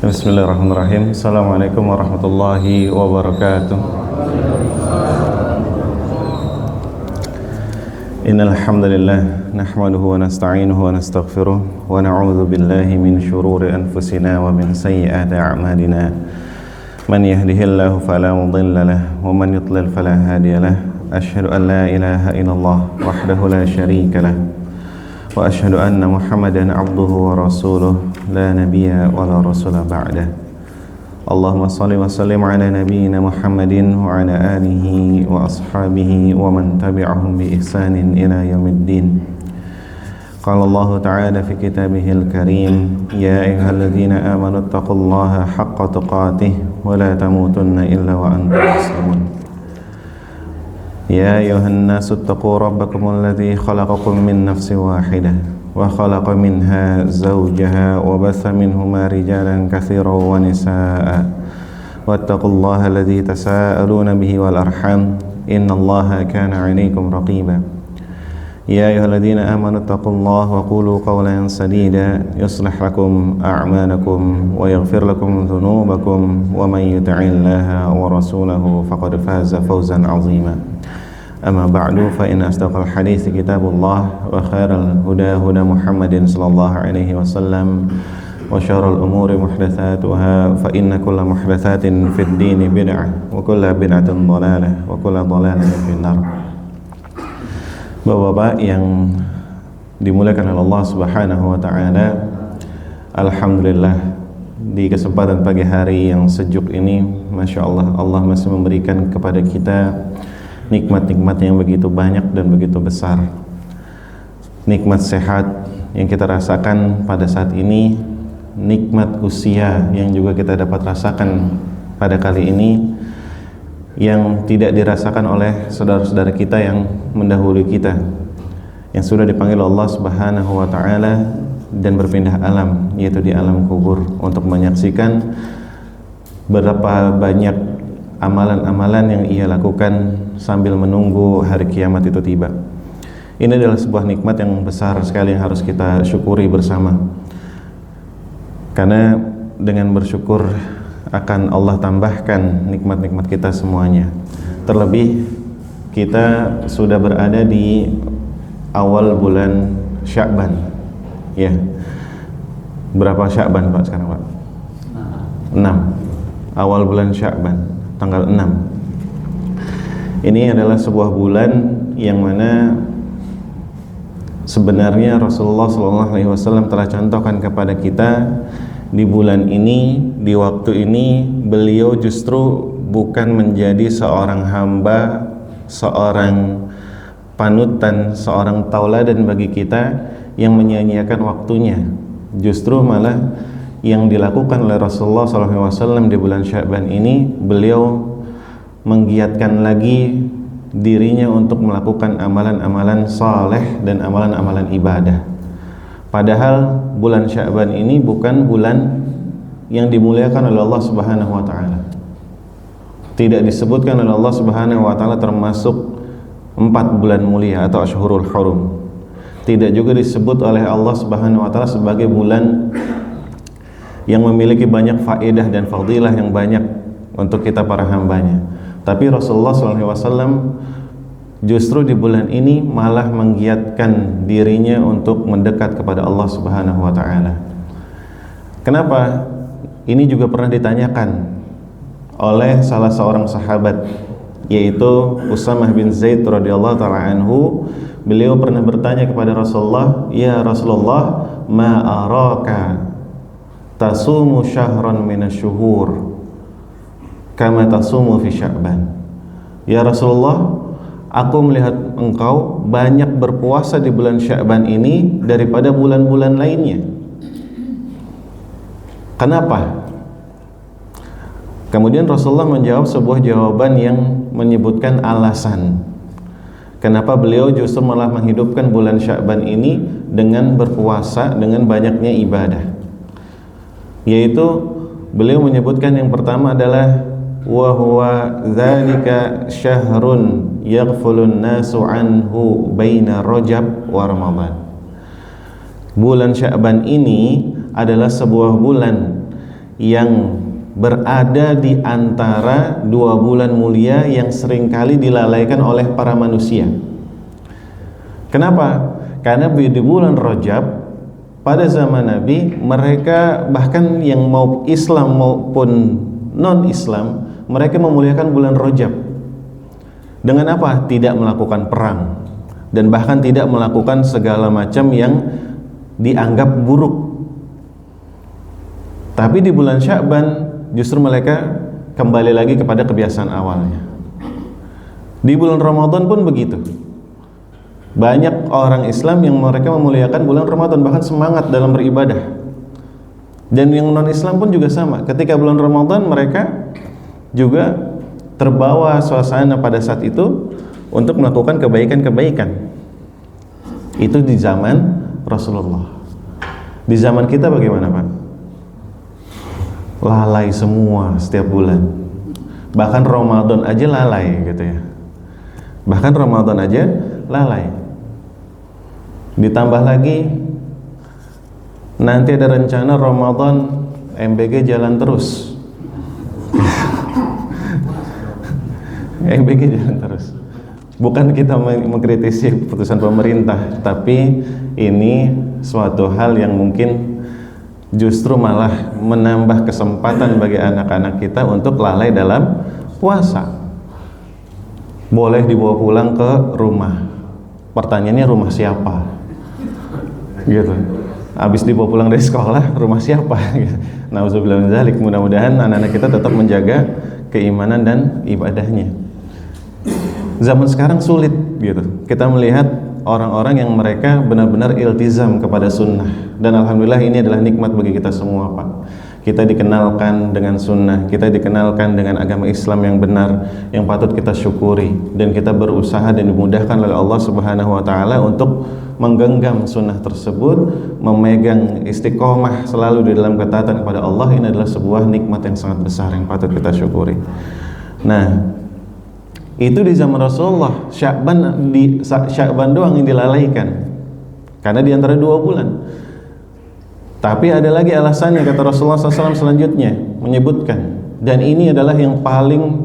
Bismillahirrahmanirrahim. Assalamualaikum warahmatullahi wabarakatuh. Innal hamdalillah nahmaduhu wa nasta'inuhu wa nastaghfiruh wa na'udzu billahi min shururi anfusina wa min sayyiati a'malina. Man yahdihillahu fala mudilla lahu wa man yudlil fala hadiya lahu. Asyhadu an la ilaha illallah wahdahu la syarika lahu wa asyhadu anna Muhammadan abduhu wa rasuluh la nabiyya wa la rasula ba'dah. Allahumma salli wa sallim ala nabiyyina Muhammadin wa ala alihi wa ashabihi wa man tabi'ahum bi ihsanin ila yaumiddin. Qala Allah ta'ala fi kitabihil karim, ya ayyuhalladzina amanu taqullaha haqqa tuqatih wa la tamutunna illa wa antum muslimun. يا أيها الناس اتقوا ربكم الذي خلقكم من نفس واحدة وخلق منها زوجها وبث منهما رجالا كثيرا ونساء واتقوا الله الذي تساءلون به والأرحام إن الله كان عليكم رقيبا يا أيها الذين آمنوا اتقوا الله وقولوا قولا سديدا يصلح لكم أعمالكم ويغفر لكم ذنوبكم ومن يطع الله ورسوله فقد فاز فوزا عظيما. أما بعد فإن أصدق الحديث كتاب الله وخير الهدى هدى محمد صلى الله عليه وسلم وشر الأمور محدثاتها فإن كل محدثات في الدين بدعة وكل بدعة ضلالة وكل ضلالة في النار. Bapak-bapak yang dimuliakan oleh Allah Subhanahu wa taala, alhamdulillah di kesempatan pagi hari yang sejuk ini, Masya Allah, Allah masih memberikan kepada kita nikmat-nikmat yang begitu banyak dan begitu besar. Nikmat sehat yang kita rasakan pada saat ini, nikmat usia yang juga kita dapat rasakan pada kali ini, yang tidak dirasakan oleh saudara-saudara kita yang mendahului kita, yang sudah dipanggil Allah Subhanahu wa taala dan berpindah alam, yaitu di alam kubur, untuk menyaksikan berapa banyak amalan-amalan yang ia lakukan sambil menunggu hari kiamat itu tiba. Ini adalah sebuah nikmat yang besar sekali yang harus kita syukuri bersama, karena dengan bersyukur akan Allah tambahkan nikmat-nikmat kita semuanya. Terlebih kita sudah berada di awal bulan Sya'ban, ya. Berapa Sya'ban Pak sekarang Pak? 6. Awal bulan Sya'ban, tanggal 6. Ini adalah sebuah bulan yang mana sebenarnya Rasulullah SAW telah contohkan kepada kita. Di bulan ini, di waktu ini, beliau justru bukan menjadi seorang hamba, seorang panutan, seorang tauladan bagi kita yang menyia-nyiakan waktunya. Justru malah yang dilakukan oleh Rasulullah SAW di bulan Sya'ban ini, beliau menggiatkan lagi dirinya untuk melakukan amalan-amalan saleh dan amalan-amalan ibadah. Padahal bulan Sya'ban ini bukan bulan yang dimuliakan oleh Allah Subhanahu wa taala. Tidak disebutkan oleh Allah Subhanahu wa taala termasuk 4 bulan mulia atau Asyhurul Hurum. Tidak juga disebut oleh Allah Subhanahu wa taala sebagai bulan yang memiliki banyak faedah dan fadilah yang banyak untuk kita para hambanya. Tapi Rasulullah SAW justru di bulan ini malah menggiatkan dirinya untuk mendekat kepada Allah Subhanahu wa taala. Kenapa? Ini juga pernah ditanyakan oleh salah seorang sahabat, yaitu Usamah bin Zaid radhiyallahu taala anhu. Beliau pernah bertanya kepada Rasulullah, "Ya Rasulullah, ma araka tasumu syahran minasyuhur kama tasumu fi Sya'ban." Ya Rasulullah, aku melihat engkau banyak berpuasa di bulan Sya'ban ini daripada bulan-bulan lainnya. Kenapa? Kemudian Rasulullah menjawab sebuah jawaban yang menyebutkan alasan kenapa beliau justru malah menghidupkan bulan Sya'ban ini dengan berpuasa, dengan banyaknya ibadah. Yaitu beliau menyebutkan yang pertama adalah wa huwa dzalika syahrun yaghfulun nasu anhu baina Rajab wa Ramadan. Bulan Sya'ban ini adalah sebuah bulan yang berada di antara dua bulan mulia yang seringkali dilalaikan oleh para manusia. Kenapa? Karena di bulan Rajab pada zaman Nabi, mereka bahkan yang mau Islam maupun non-Islam, mereka memuliakan bulan Rajab. Dengan apa? Tidak melakukan perang dan bahkan tidak melakukan segala macam yang dianggap buruk. Tapi di bulan Sya'ban justru mereka kembali lagi kepada kebiasaan awalnya. Di bulan Ramadan pun begitu. Banyak orang Islam yang mereka memuliakan bulan Ramadan, bahkan semangat dalam beribadah. Dan yang non-Islam pun juga sama. Ketika bulan Ramadan mereka juga terbawa suasana pada saat itu untuk melakukan kebaikan-kebaikan. Itu di zaman Rasulullah. Di zaman kita bagaimana, Pak? Lalai semua setiap bulan. Bahkan Ramadan aja lalai gitu ya. Bahkan Ramadan aja lalai. Ditambah lagi nanti ada rencana Ramadan MBG jalan terus. MBG jalan terus. Bukan kita mengkritisi keputusan pemerintah, tapi ini suatu hal yang mungkin justru malah menambah kesempatan bagi anak-anak kita untuk lalai dalam puasa. Boleh dibawa pulang ke rumah. Pertanyaannya rumah siapa? Gitu. Habis dibawa pulang dari sekolah, rumah siapa? Nauzubillah min dzalik. Mudah-mudahan anak-anak kita tetap menjaga keimanan dan ibadahnya. Zaman sekarang sulit gitu. Kita melihat orang-orang yang mereka benar-benar iltizam kepada sunnah, dan alhamdulillah ini adalah nikmat bagi kita semua, Pak. Kita dikenalkan dengan sunnah, kita dikenalkan dengan agama Islam yang benar, yang patut kita syukuri, dan kita berusaha dan dimudahkan oleh Allah Subhanahu wa taala untuk menggenggam sunnah tersebut, memegang istiqomah selalu di dalam ketaatan kepada Allah. Ini adalah sebuah nikmat yang sangat besar yang patut kita syukuri. Nah, itu di zaman Rasulullah. Sya'ban doang yang dilalaikan karena di antara 2 bulan. Tapi ada lagi alasannya, kata Rasulullah SAW selanjutnya menyebutkan, dan ini adalah yang paling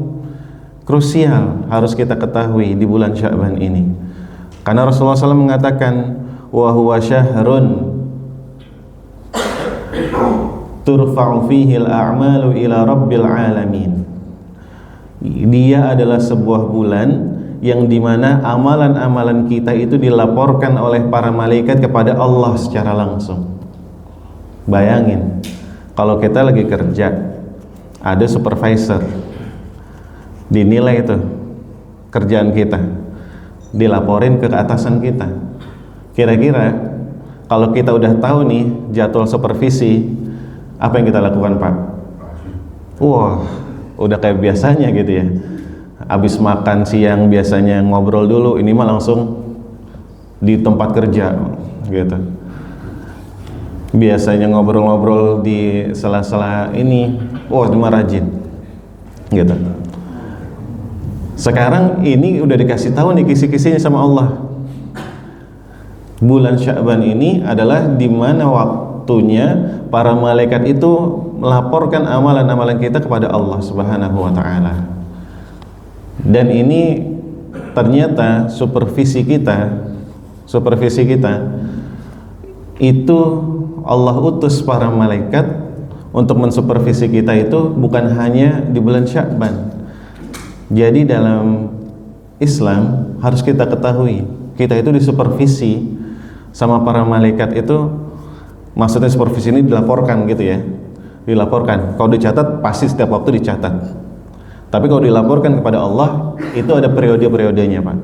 krusial harus kita ketahui di bulan Sya'ban ini. Karena Rasulullah SAW mengatakan, wa huwa syahrun turfa'u fihi al-a'malu ila rabbil alamin. Dia adalah sebuah bulan yang dimana amalan-amalan kita itu dilaporkan oleh para malaikat kepada Allah secara langsung. Bayangin, kalau kita lagi kerja, ada supervisor, dinilai itu kerjaan kita, dilaporin ke atasan kita. Kira-kira kalau kita udah tahu nih jadwal supervisi, apa yang kita lakukan, Pak? Wah, udah kayak biasanya gitu ya. Habis makan siang biasanya ngobrol dulu, ini mah langsung di tempat kerja gitu. Biasanya ngobrol-ngobrol di sela-sela ini, wah ini mah rajin gitu. Sekarang ini udah dikasih tahu nih kisi-kisinya sama Allah. Bulan Sya'ban ini adalah di mana waktunya para malaikat itu melaporkan amalan-amalan kita kepada Allah Subhanahu wa taala. Dan ini ternyata supervisi kita itu Allah utus para malaikat untuk mensupervisi kita itu bukan hanya di bulan Sya'ban. Jadi dalam Islam harus kita ketahui, kita itu disupervisi sama para malaikat itu, maksudnya supervisi ini dilaporkan gitu ya. Dilaporkan, kalau dicatat pasti setiap waktu dicatat. Tapi kalau dilaporkan kepada Allah, itu ada periode-periodenya, Pak.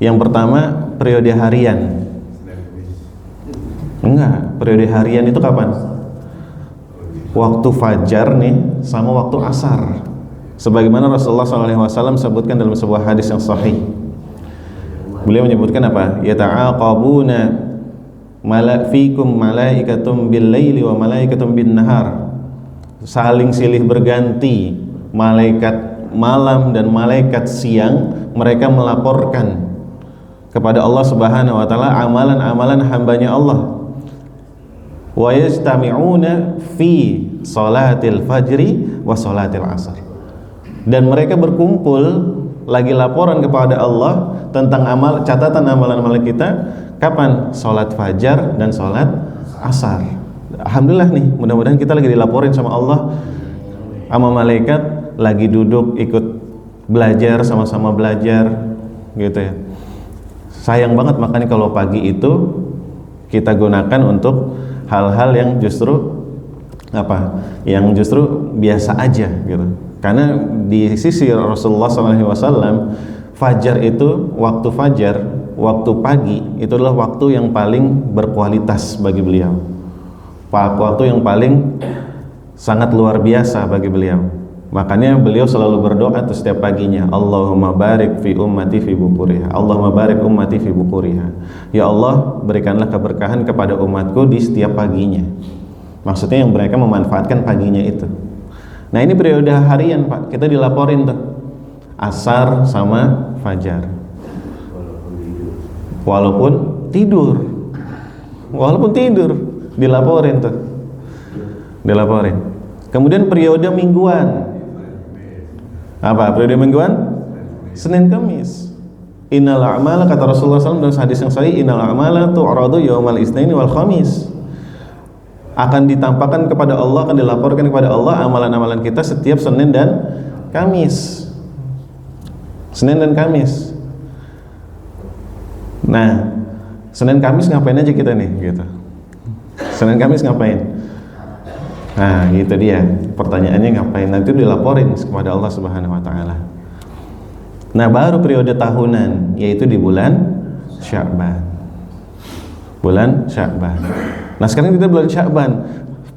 Yang pertama, periode harian. Enggak, periode harian itu kapan? Waktu fajar nih sama waktu asar. Sebagaimana Rasulullah SAW sebutkan dalam sebuah hadis yang sahih. Beliau menyebutkan apa? Yata'aqabuna fikum malaikatum bil laili wa malaikatum bin nahar. Saling silih berganti, malaikat malam dan malaikat siang, mereka melaporkan kepada Allah Subhanahu wa taala amalan-amalan hambanya Allah. wa yajtami'una fi salatil fajri wa salatil asar. Dan mereka berkumpul lagi laporan kepada Allah tentang catatan amalan-amalan kita kapan? Salat fajar dan salat asar. Alhamdulillah nih, mudah-mudahan kita lagi dilaporin sama Allah, sama malaikat, lagi duduk ikut belajar, sama-sama belajar gitu ya. Sayang banget makanya kalau pagi itu kita gunakan untuk hal-hal yang justru yang justru biasa aja gitu. Karena di sisi Rasulullah SAW, fajar itu, waktu fajar, waktu pagi itu adalah waktu yang paling berkualitas bagi beliau, waktu yang paling sangat luar biasa bagi beliau. Makanya beliau selalu berdoa tuh setiap paginya, Allahumma barik fi ummati fi bukuriha, Allahumma barik ummati fi bukuriha. Ya Allah, berikanlah keberkahan kepada umatku di setiap paginya. Maksudnya yang mereka memanfaatkan paginya itu. Nah ini periode harian Pak, kita dilaporin tuh asar sama fajar. Walaupun tidur dilaporin tuh, dilaporin. Kemudian periode mingguan, apa periode mingguan? Senin Kamis. Innal a'mala, kata Rasulullah SAW dalam hadis yang sahih, innal a'mala tu'radu yaumal isnaini wal khamis. Akan ditampakkan kepada Allah, akan dilaporkan kepada Allah amalan-amalan kita setiap Senin dan Kamis. Senin dan Kamis. Nah, Senin Kamis ngapain aja kita nih gitu. Senin Kamis ngapain? Nah, gitu dia. Pertanyaannya ngapain? Nanti dilaporin kepada Allah Subhanahu wa taala. Nah, baru periode tahunan yaitu di bulan Sya'ban. Bulan Sya'ban. Nah sekarang kita bulan Sya'ban,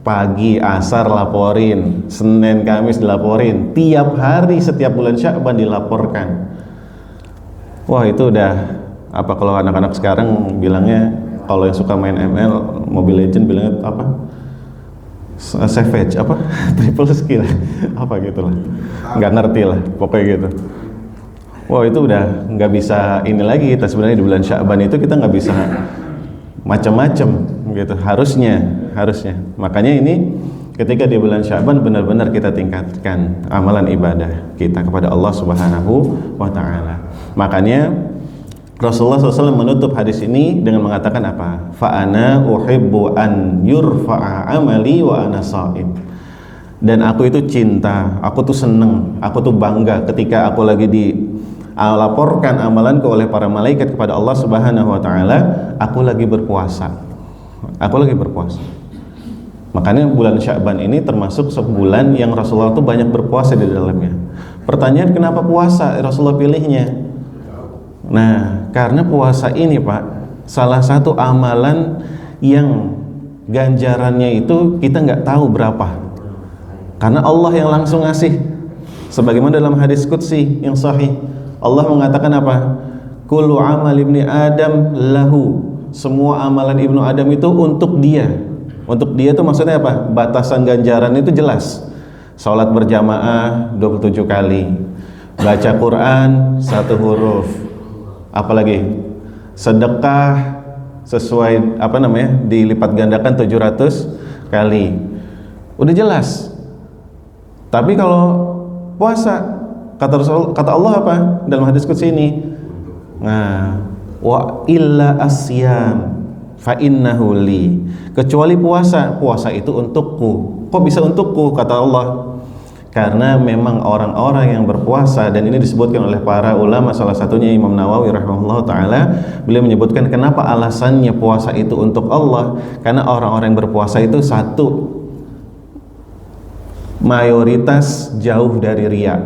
pagi, asar laporin, Senin, Kamis dilaporin, tiap hari setiap bulan Sya'ban dilaporkan. Wah itu udah apa, kalau anak-anak sekarang bilangnya, kalau yang suka main ML, Mobile Legend bilangnya apa? Savage, apa? Triple skill, apa gitu lah, nggak ngerti lah, pokoknya gitu. Wah itu udah nggak bisa ini lagi kita sebenarnya di bulan Sya'ban itu kita nggak bisa macam-macam gitu, harusnya. Makanya ini ketika di bulan Sya'ban benar-benar kita tingkatkan amalan ibadah kita kepada Allah Subhanahu wa taala. Makanya Rasulullah SAW menutup hadis ini dengan mengatakan apa? Fa'ana uhibbu an yurfa'a amali wa ana sha'im. Dan aku itu cinta, aku tuh seneng, aku tuh bangga ketika aku lagi laporkan amalanku oleh para malaikat kepada Allah Subhanahu wa taala, aku lagi berpuasa. Makanya bulan Sya'ban ini termasuk sebulan yang Rasulullah itu banyak berpuasa di dalamnya. Pertanyaan, kenapa puasa Rasulullah pilihnya? Nah, karena puasa ini Pak, salah satu amalan yang ganjarannya itu kita nggak tahu berapa. Karena Allah yang langsung ngasih. Sebagaimana dalam hadis qudsi yang sahih, Allah mengatakan apa? Kullu amal ibni Adam lahu. Semua amalan ibnu Adam itu untuk dia. Untuk dia itu maksudnya apa? Batasan ganjaran itu jelas. Salat berjamaah 27 kali. Baca Quran 1 huruf. Apalagi? Sedekah sesuai dilipat gandakan 700 kali. Udah jelas. Tapi kalau puasa, kata Allah apa dalam hadis qudsi ini? Nah, wa illa asyam fa innahu li. Kecuali puasa itu untukku. Kok bisa untukku kata Allah? Karena memang orang-orang yang berpuasa, dan ini disebutkan oleh para ulama, salah satunya Imam Nawawi rahimahullah taala, beliau menyebutkan kenapa alasannya puasa itu untuk Allah. Karena orang-orang yang berpuasa itu satu, mayoritas jauh dari riya.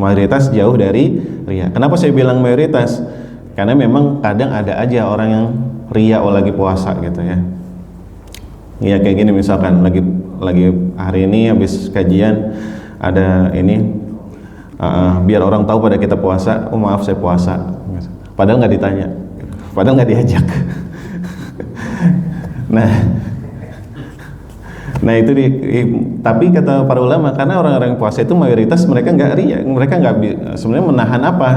Mayoritas jauh dari riya. Kenapa saya bilang mayoritas? Karena memang kadang ada aja orang yang riya lagi puasa gitu ya. Ya kayak gini misalkan lagi hari ini habis kajian ada ini biar orang tahu pada kita puasa, oh maaf saya puasa. Padahal nggak ditanya, padahal nggak diajak. Nah itu tapi kata para ulama, karena orang-orang yang puasa itu mayoritas mereka nggak riya, mereka nggak sebenarnya menahan apa,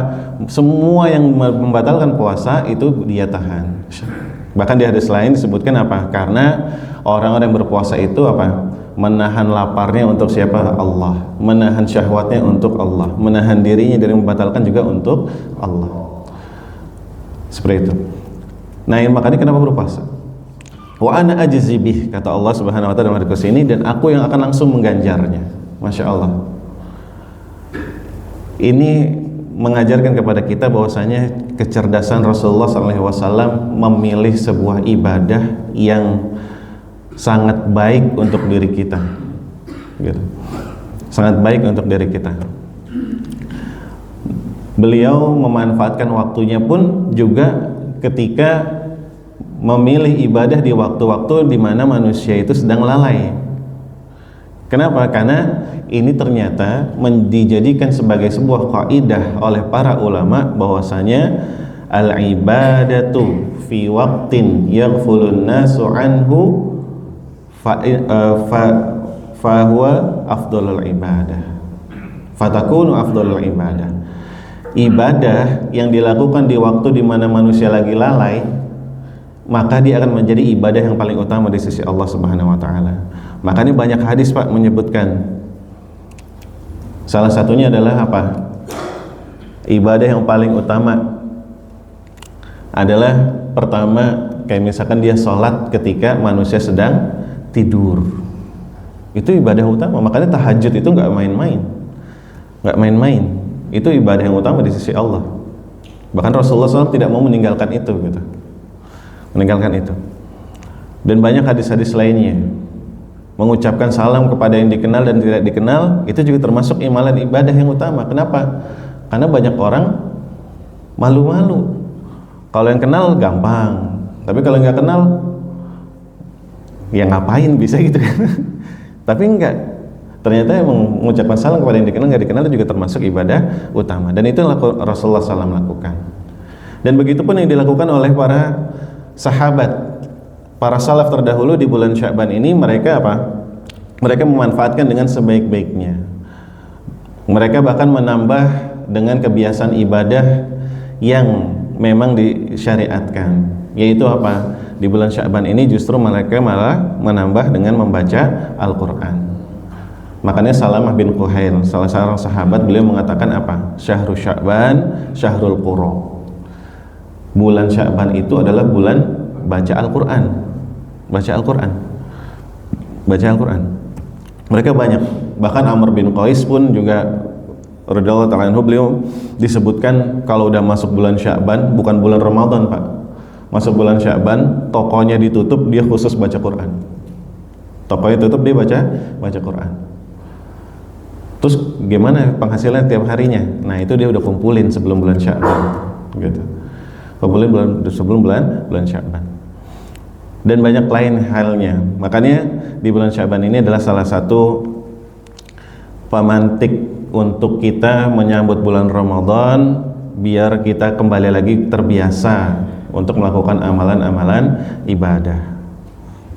semua yang membatalkan puasa itu dia tahan. Bahkan di hadis lain disebutkan apa? Karena orang-orang yang berpuasa itu apa? Menahan laparnya untuk siapa? Allah. Menahan syahwatnya untuk Allah. Menahan dirinya dari membatalkan juga untuk Allah. Seperti itu. Nah, makanya kenapa berpuasa? Wa ana ajzi bih, kata Allah Subhanahu wa taala dalam hadis ini, dan aku yang akan langsung mengganjarnya. Masya Allah. Ini mengajarkan kepada kita bahwasanya kecerdasan Rasulullah SAW memilih sebuah ibadah yang sangat baik untuk diri kita, gitu. Sangat baik untuk diri kita. Beliau memanfaatkan waktunya pun juga ketika memilih ibadah di waktu-waktu di mana manusia itu sedang lalai. Kenapa? Karena ini ternyata dijadikan sebagai sebuah kaidah oleh para ulama bahwasanya al-ibadatu fi waqtin yaghfulun nasu anhu fahuwa afdhalul ibadah, fatakunu afdhalul ibadah. Ibadah yang dilakukan di waktu di mana manusia lagi lalai, maka dia akan menjadi ibadah yang paling utama di sisi Allah Subhanahu wa taala. Makanya banyak hadis Pak menyebutkan, salah satunya adalah apa? Ibadah yang paling utama adalah pertama, kayak misalkan dia sholat ketika manusia sedang tidur. Itu ibadah utama. Makanya tahajud itu nggak main-main, nggak main-main. Itu ibadah yang utama di sisi Allah. Bahkan Rasulullah SAW tidak mau meninggalkan itu, gitu. Meninggalkan itu. Dan banyak hadis-hadis lainnya. Mengucapkan salam kepada yang dikenal dan tidak dikenal, itu juga termasuk amalan ibadah yang utama. Kenapa? Karena banyak orang malu-malu. Kalau yang kenal gampang, tapi kalau nggak kenal, ya ngapain bisa gitu kan? Tapi enggak. Ternyata emang mengucapkan salam kepada yang dikenal, nggak dikenal juga termasuk ibadah utama. Dan itu yang Rasulullah SAW lakukan. Dan begitu pun yang dilakukan oleh para sahabat, para salaf terdahulu di bulan Sya'ban ini. Mereka apa? Mereka memanfaatkan dengan sebaik-baiknya. Mereka bahkan menambah dengan kebiasaan ibadah yang memang disyariatkan, yaitu apa? Di bulan Sya'ban ini justru mereka malah menambah dengan membaca Al-Quran. Makanya Salamah bin Quhail, salah seorang sahabat, beliau mengatakan apa? Syahrul Sya'ban, Syahrul Qura. Bulan Sya'ban itu adalah bulan baca Al-Quran. Baca Al-Quran. Baca Al-Quran. Mereka banyak. Bahkan Amr bin Qais pun juga radhiyallahu ta'ala anhu, beliau disebutkan kalau udah masuk bulan Sya'ban, bukan bulan Ramadan Pak, masuk bulan Sya'ban, tokonya ditutup, dia khusus baca Quran. Tokonya tutup, dia baca Quran. Terus gimana penghasilan tiap harinya? Nah itu dia udah kumpulin sebelum bulan Sya'ban, gitu. Kumpulin sebelum bulan Sya'ban. Dan banyak lain halnya. Makanya di bulan Sya'ban ini adalah salah satu pemantik untuk kita menyambut bulan Ramadan, biar kita kembali lagi terbiasa untuk melakukan amalan-amalan ibadah.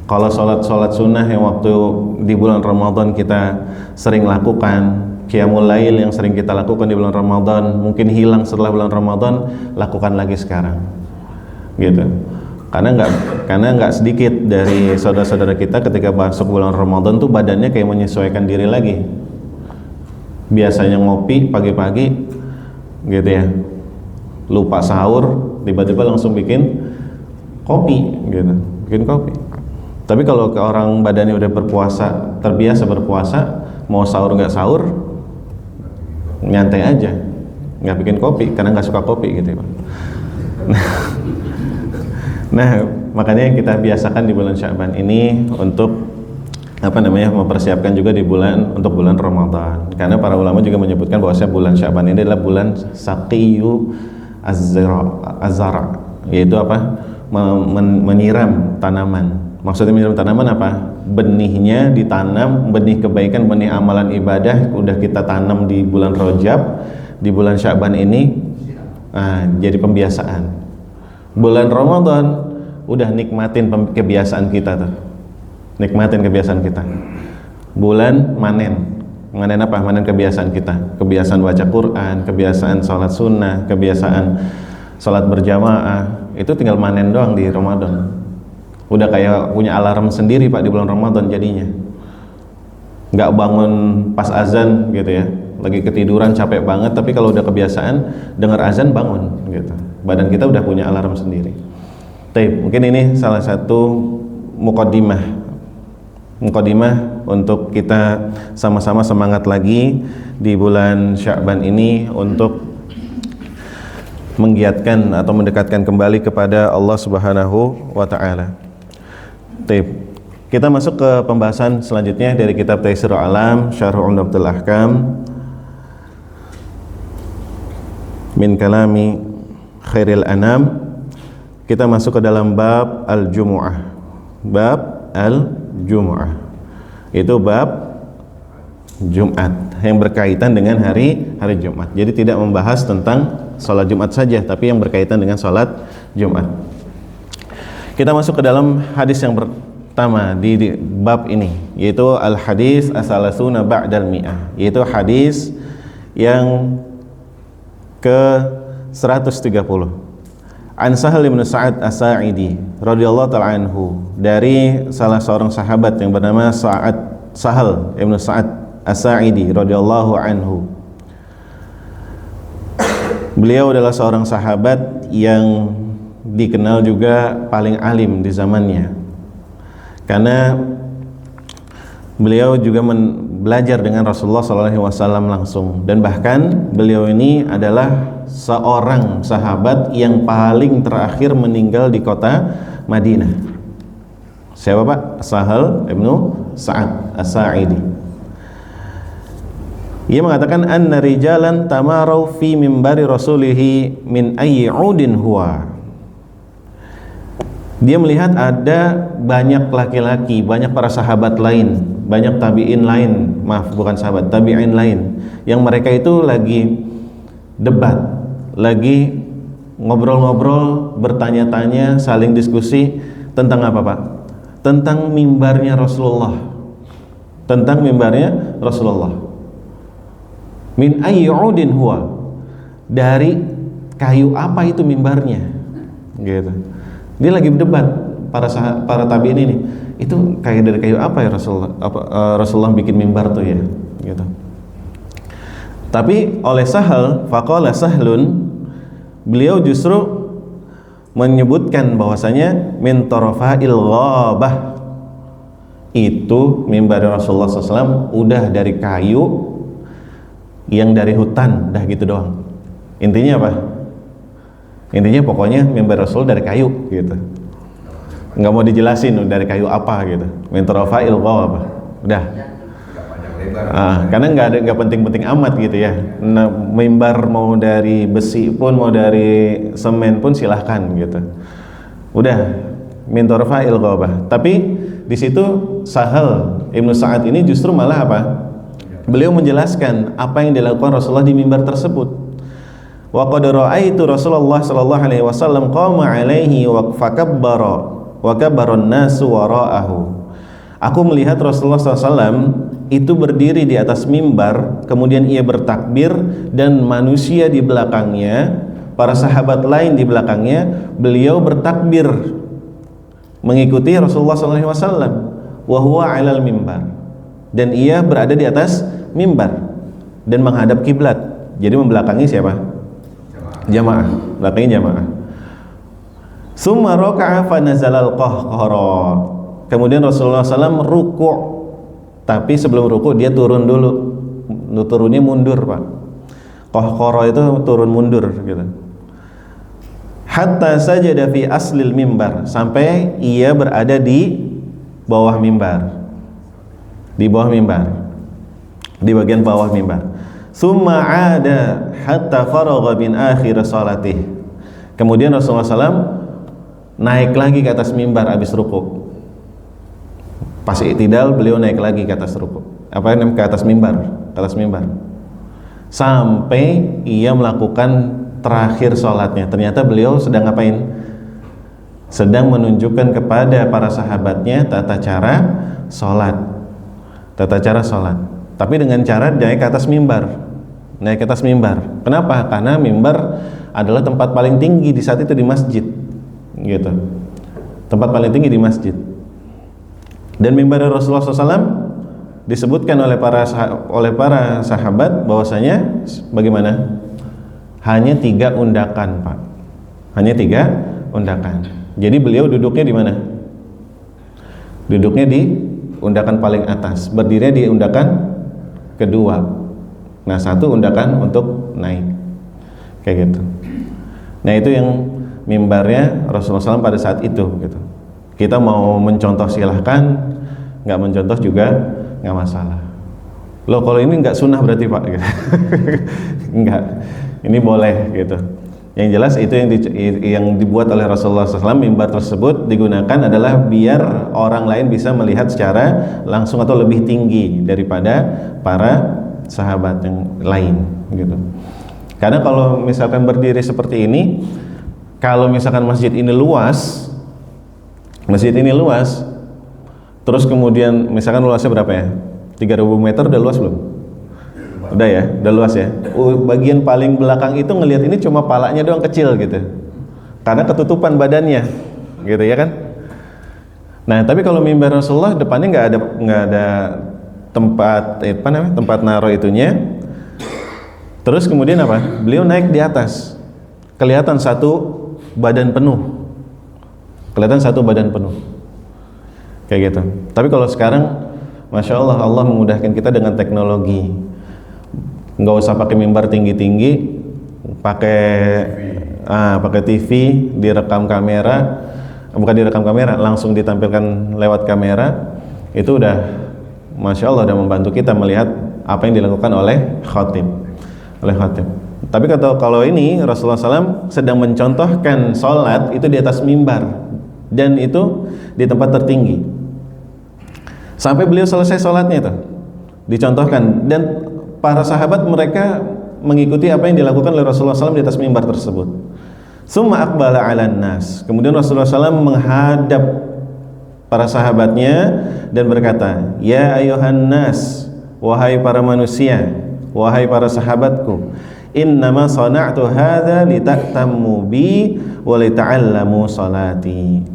Kalau sholat sunnah yang waktu di bulan Ramadan kita sering lakukan, qiyamul lail yang sering kita lakukan di bulan Ramadan, mungkin hilang setelah bulan Ramadan, lakukan lagi sekarang, gitu. Karena nggak sedikit dari saudara-saudara kita ketika masuk bulan Ramadan tuh badannya kayak menyesuaikan diri lagi. Biasanya ngopi pagi-pagi, gitu ya, lupa sahur, tiba-tiba langsung bikin kopi, gitu, bikin kopi. Tapi kalau ke orang badannya udah berpuasa, terbiasa berpuasa, mau sahur nggak sahur, nyantai aja, nggak bikin kopi karena nggak suka kopi, gitu ya Pak. Nah, makanya kita biasakan di bulan Sya'ban ini untuk mempersiapkan juga untuk bulan Ramadan. Karena para ulama juga menyebutkan bahwasanya bulan Sya'ban ini adalah bulan Saqiyu Az-Zara, yaitu apa? Menyiram tanaman. Maksudnya menyiram tanaman apa? Benihnya ditanam, benih kebaikan, benih amalan ibadah udah kita tanam di bulan Rajab, di bulan Sya'ban ini, jadi pembiasaan. Bulan Ramadan udah nikmatin kebiasaan kita tuh. Nikmatin kebiasaan kita. Bulan manen apa? Manen kebiasaan kita. Kebiasaan baca Quran, kebiasaan sholat sunnah, kebiasaan sholat berjamaah, itu tinggal manen doang di Ramadan. Udah kayak punya alarm sendiri Pak di bulan Ramadan jadinya. Nggak bangun pas azan gitu ya, lagi ketiduran capek banget, tapi kalau udah kebiasaan dengar azan bangun gitu. Badan kita udah punya alarm sendiri. Tapi mungkin ini salah satu muqaddimah untuk kita sama-sama semangat lagi di bulan Sya'ban ini untuk menggiatkan atau mendekatkan kembali kepada Allah Subhanahu wa taala. Kita masuk ke pembahasan selanjutnya dari kitab Taisirul Alam Syarh Umdatul Ahkam min kalami Khairil Anam. Kita masuk ke dalam bab Al-Jumu'ah. Bab Al-Jumu'ah itu bab Jumat yang berkaitan dengan hari Jumat. Jadi tidak membahas tentang sholat Jumat saja, tapi yang berkaitan dengan sholat Jumat. Kita masuk ke dalam hadis yang pertama di bab ini, yaitu al-hadis as-salasuna ba'dal mi'ah, yaitu hadis yang ke 130. An Sahal bin Sa'ad As-Sa'idi radhiyallahu ta'ala anhu, dari salah seorang sahabat yang bernama Sahal bin Sa'ad As-Sa'idi radhiyallahu anhu. Beliau adalah seorang sahabat yang dikenal juga paling alim di zamannya, karena beliau juga belajar dengan Rasulullah SAW langsung, dan bahkan beliau ini adalah seorang sahabat yang paling terakhir meninggal di kota Madinah. Siapa Pak? Sahal bin Sa'ad As-Sa'idi. Ia mengatakan anna rijalan tamarau fi mimbari rasulihi min ayyi udin huwa. Dia melihat ada banyak laki-laki, banyak para sahabat lain, banyak tabi'in lain, bukan sahabat, tabi'in lain, yang mereka itu lagi debat, lagi ngobrol-ngobrol, bertanya-tanya, saling diskusi tentang apa Pak? Tentang mimbarnya Rasulullah. Tentang mimbarnya Rasulullah. Min ayyudin huwa, dari kayu apa itu mimbarnya? Gitu. Dia lagi berdebat para tabi'in ini, itu kayak dari kayu apa ya Rasulullah? Rasulullah bikin mimbar tuh ya, gitu. Tapi oleh Sahal, faqala Sahlun, beliau justru menyebutkan bahwasanya min tarafa'il ghabah, itu mimbar Rasulullah SAW udah dari kayu yang dari hutan, dah gitu doang. Intinya apa? Intinya pokoknya mimbar Rasul dari kayu gitu. Nggak mau dijelasin dari kayu apa gitu. Min tarafa'il ghabah. Udah. Karena nggak penting-penting amat gitu ya. Nah, mimbar mau dari besi pun, mau dari semen pun silahkan gitu. Udah, min tarafa'il ghabah. Tapi di situ Sahal Ibnu Sa'ad ini justru malah apa? Beliau menjelaskan apa yang dilakukan Rasulullah di mimbar tersebut. Wa qad ra'aitu Rasulullah sallallahu alaihi wasallam qama alaihi wa fakabbara wa kabbara an-nasu wara'ahu. Aku melihat Rasulullah SAW itu berdiri di atas mimbar, kemudian ia bertakbir, dan manusia di belakangnya, para sahabat lain di belakangnya, beliau bertakbir mengikuti Rasulullah SAW. Wa huwa 'alal mimbar, dan ia berada di atas mimbar dan menghadap kiblat. Jadi membelakangi siapa? Jamaah, belakangnya jamaah. Summa raka'a fa nazalal qahqara. Kemudian Rasulullah SAW ruku', tapi sebelum ruku' dia turun dulu. Turunnya mundur Pak. Qahqara itu turun mundur gitu. Hatta sajada fi aslil mimbar, sampai ia berada di bawah mimbar. Di bawah mimbar. Di bagian bawah mimbar. Summa ada hatta faragha min akhir salatih. Kemudian Rasulullah SAW naik lagi ke atas mimbar habis ruku. Pas i'tidal beliau naik lagi ke atas ruku. Apa namanya, ke atas mimbar, ke atas mimbar. Sampai ia melakukan terakhir salatnya. Ternyata beliau sedang ngapain? Sedang menunjukkan kepada para sahabatnya tata cara salat. Tata cara salat. Tapi dengan cara naik ke atas mimbar, naik ke atas mimbar. Kenapa? Karena mimbar adalah tempat paling tinggi di saat itu di masjid, gitu. Tempat paling tinggi di masjid. Dan mimbar Rasulullah SAW disebutkan oleh para sahabat bahwasanya bagaimana? Hanya 3 undakan, Pak. Hanya 3 undakan. Jadi beliau duduknya di mana? Duduknya di undakan paling atas, berdirinya di undakan kedua. Nah, 1 undakan untuk naik, kayak gitu. Nah, itu yang mimbarnya Rasulullah SAW pada saat itu, gitu. Kita mau mencontoh silahkan, nggak mencontoh juga nggak masalah. Loh, kalau ini nggak sunnah berarti, Pak, gitu. Enggak, ini boleh, gitu. Yang jelas itu yang dibuat oleh Rasulullah SAW, mimbar tersebut digunakan adalah biar orang lain bisa melihat secara langsung atau lebih tinggi daripada para sahabat yang lain, gitu. Karena kalau misalkan berdiri seperti ini, kalau misalkan masjid ini luas, terus kemudian misalkan luasnya berapa ya? 3000 meter udah luas belum? Udah ya, udah luas ya. Bagian paling belakang itu ngelihat ini cuma palanya doang kecil gitu, karena ketutupan badannya, gitu ya kan. Nah, tapi kalau mimbar Rasulullah depannya nggak ada tempat tempat naruh itunya. Terus kemudian apa? Beliau naik di atas, kelihatan satu badan penuh, kayak gitu. Tapi kalau sekarang, masya Allah, Allah memudahkan kita dengan teknologi. Nggak usah pakai mimbar tinggi-tinggi, pakai TV, direkam kamera, bukan direkam kamera, langsung ditampilkan lewat kamera. Itu udah, masya Allah, udah membantu kita melihat apa yang dilakukan oleh khatib. Tapi kalau ini Rasulullah SAW sedang mencontohkan sholat itu di atas mimbar, dan itu di tempat tertinggi. Sampai beliau selesai sholatnya itu dicontohkan, dan para sahabat mereka mengikuti apa yang dilakukan oleh Rasulullah SAW di atas mimbar tersebut. Summa aqbala 'alan nas. Kemudian Rasulullah SAW menghadap para sahabatnya dan berkata, "Ya ayuhan nas, wahai para manusia, wahai para sahabatku, innama sana'tu hadza lita'tammu bi wa lita'allamu salati."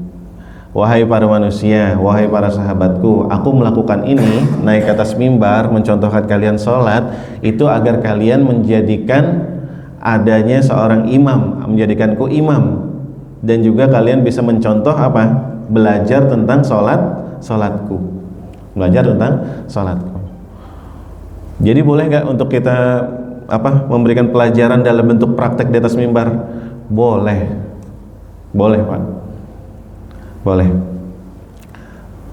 Wahai para manusia, wahai para sahabatku, aku melakukan ini, naik ke atas mimbar mencontohkan kalian sholat, itu agar kalian menjadikan adanya seorang imam, menjadikanku imam, dan juga kalian bisa mencontoh apa? Belajar tentang sholatku, Jadi boleh nggak untuk kita memberikan pelajaran dalam bentuk praktek di atas mimbar? Boleh, Pak. Boleh.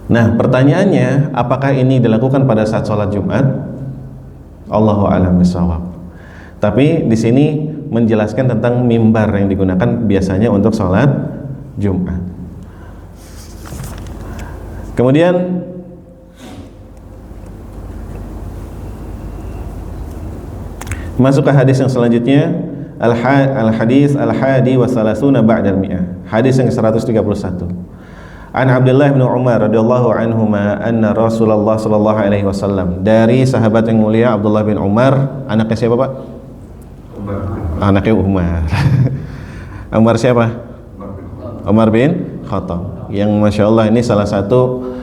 Nah, pertanyaannya, apakah ini dilakukan pada saat sholat Jumat? Allahu a'lam bishawab. Tapi di sini menjelaskan tentang mimbar yang digunakan biasanya untuk sholat Jumat. Kemudian masuk ke hadis yang selanjutnya, al-hadis al-hadi wa salasuna ba'dal mi'ah. Hadis yang 131. An Abdullah bin Umar radhiyallahu anhuma anna Rasulullah sallallahu alaihi wasallam, dari sahabat yang mulia Abdullah bin Umar. Anaknya siapa, Pak? Umar. Anaknya Umar. Umar siapa? Umar bin Khattab, yang masya Allah ini salah satu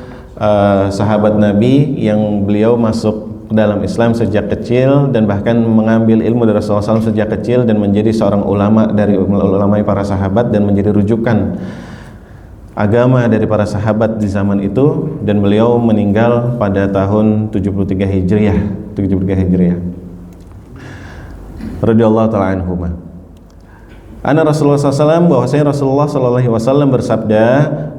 sahabat Nabi yang beliau masuk dalam Islam sejak kecil, dan bahkan mengambil ilmu dari Rasulullah SAW sejak kecil, dan menjadi seorang ulama dari ulama para sahabat, dan menjadi rujukan agama dari para sahabat di zaman itu. Dan beliau meninggal pada tahun 73 Hijriah radhiyallahu ta'ala anhuma. Anna Rasulullah SAW, bahwasanya Rasulullah SAW bersabda,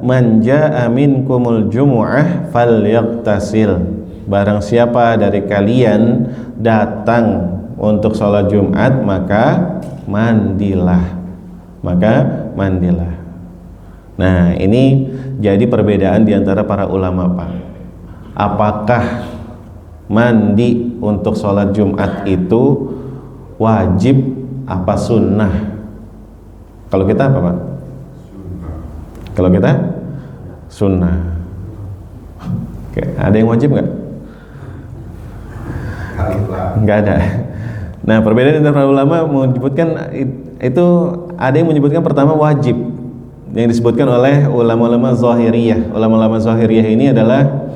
"Man jaa'a minkumul jumu'ah falyaqtasil." Barang siapa dari kalian datang untuk sholat Jumat, maka mandilah. Nah, ini jadi perbedaan di antara para ulama, Pak. Apakah mandi untuk sholat Jumat itu wajib apa sunnah? Kalau kita apa, Pak? Kalau kita sunnah. Oke, ada yang wajib nggak? Nggak ada. Nah, perbedaan antara ulama menyebutkan itu, ada yang menyebutkan pertama wajib, yang disebutkan oleh ulama-ulama Zahiriyah. Ulama-ulama Zahiriyah ini adalah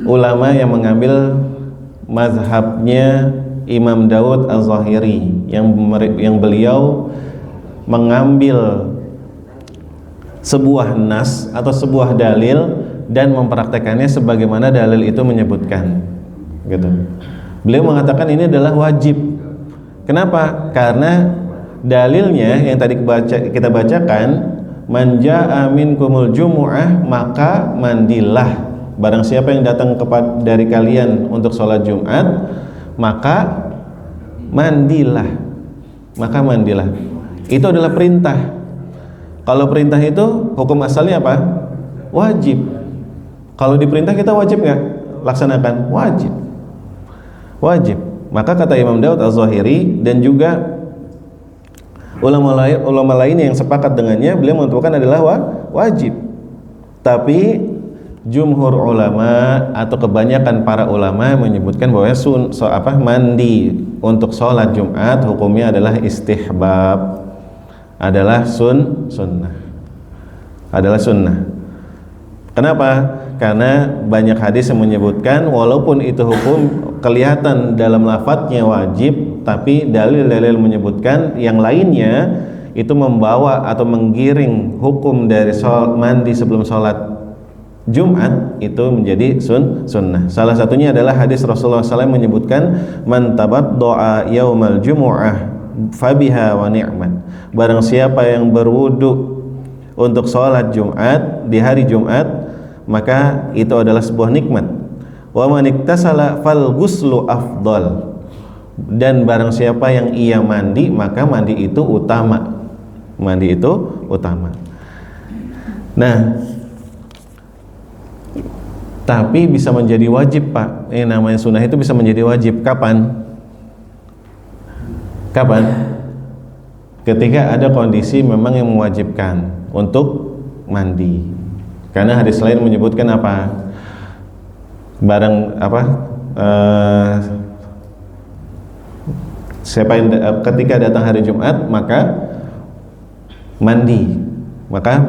ulama yang mengambil mazhabnya Imam Daud Az-Zahiri, yang beliau mengambil sebuah nas atau sebuah dalil dan mempraktekannya sebagaimana dalil itu menyebutkan, gitu. Beliau mengatakan ini adalah wajib. Kenapa? Karena dalilnya yang tadi kita bacakan, man jaa'a minkumul jumu'ah maka mandilah. Barang siapa yang datang dari kalian untuk sholat Jumat, maka mandilah. Maka mandilah. Itu adalah perintah. Kalau perintah itu hukum asalnya apa? Wajib. Kalau diperintah kita wajib nggak laksanakan? Wajib. Wajib. Maka kata Imam Daud Az-Zahiri dan juga ulama lain yang sepakat dengannya, beliau menentukan adalah wajib. Tapi jumhur ulama atau kebanyakan para ulama menyebutkan bahwa mandi untuk sholat Jumat hukumnya adalah istihbab, adalah sunnah, adalah sunnah. Kenapa? Karena banyak hadis yang menyebutkan walaupun itu hukum kelihatan dalam lafadznya wajib, tapi dalil-dalil menyebutkan yang lainnya itu membawa atau menggiring hukum dari mandi sebelum sholat Jumat itu menjadi sunnah. Salah satunya adalah hadis Rasulullah SAW menyebutkan man tawaddo'a yaumal jumu'ah fabiha wa ni'man. Barang siapa yang berwudu untuk sholat Jumat di hari Jumat, maka itu adalah sebuah nikmat. Wa man iktasala fal ghuslu afdal. Dan barang siapa yang ia mandi, maka mandi itu utama. Mandi itu utama. Nah, tapi bisa menjadi wajib, Pak. Ini namanya sunnah itu bisa menjadi wajib. Kapan? Kapan? Ketika ada kondisi memang yang mewajibkan untuk mandi. Karena hadis lain menyebutkan apa? Barang apa? Siapa yang ketika datang hari Jumat maka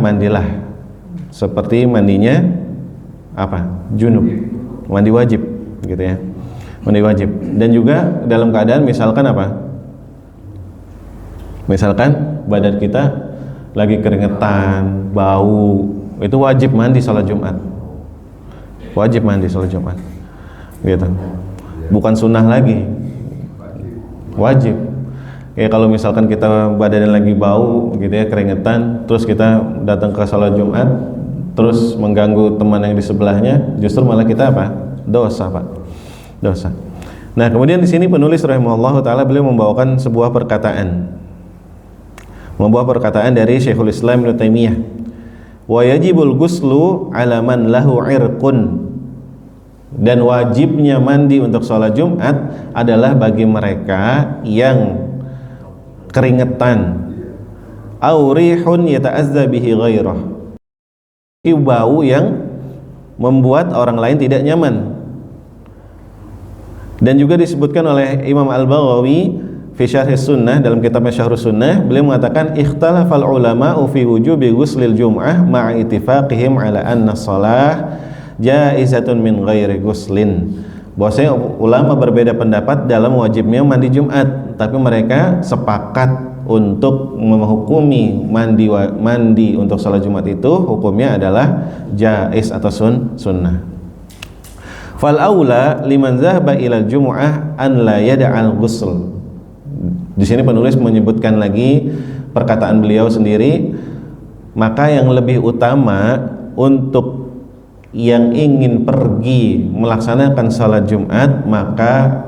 mandilah seperti mandinya apa? Junub. Mandi wajib, gitu ya. Mandi wajib. Dan juga dalam keadaan misalkan apa? Misalkan badan kita lagi keringetan, bau, itu wajib mandi sholat Jumat. Wajib mandi sholat Jumat, gitu. Bukan sunnah lagi, wajib. Ya kalau misalkan kita badannya lagi bau, gitu ya, keringetan, terus kita datang ke sholat Jumat, terus mengganggu teman yang di sebelahnya, justru malah kita apa? Dosa, Pak. Dosa. Nah, kemudian di sini penulis rahimahullah taala beliau membawakan sebuah perkataan. Dari Syekhul Islam Ibnu Taimiyah. Wa yajibul ghuslu 'ala man lahu 'irqun. Dan wajibnya mandi untuk sholat Jumat adalah bagi mereka yang keringetan. Au rihun yata'azza bihi ghairah. Bau yang membuat orang lain tidak nyaman. Dan juga disebutkan oleh Imam Al-Baghawi fi Syarh Sunnah, dalam kitabnya Syarh Sunnah, beliau mengatakan ikhtalafal ulama'u fi wujubi ghuslil jum'ah ma'a ittifaqihim ala anna shalah jaizatun min ghairi ghuslin. Bahwasanya ulama berbeda pendapat dalam wajibnya mandi Jumat, tapi mereka sepakat untuk menghukumi mandi untuk salat Jumat itu hukumnya adalah jaiz atau sunnah. Fal aula liman zahaba ila jumu'ah an la yada'al ghusl. Di sini penulis menyebutkan lagi perkataan beliau sendiri, maka yang lebih utama untuk yang ingin pergi melaksanakan salat Jumat, maka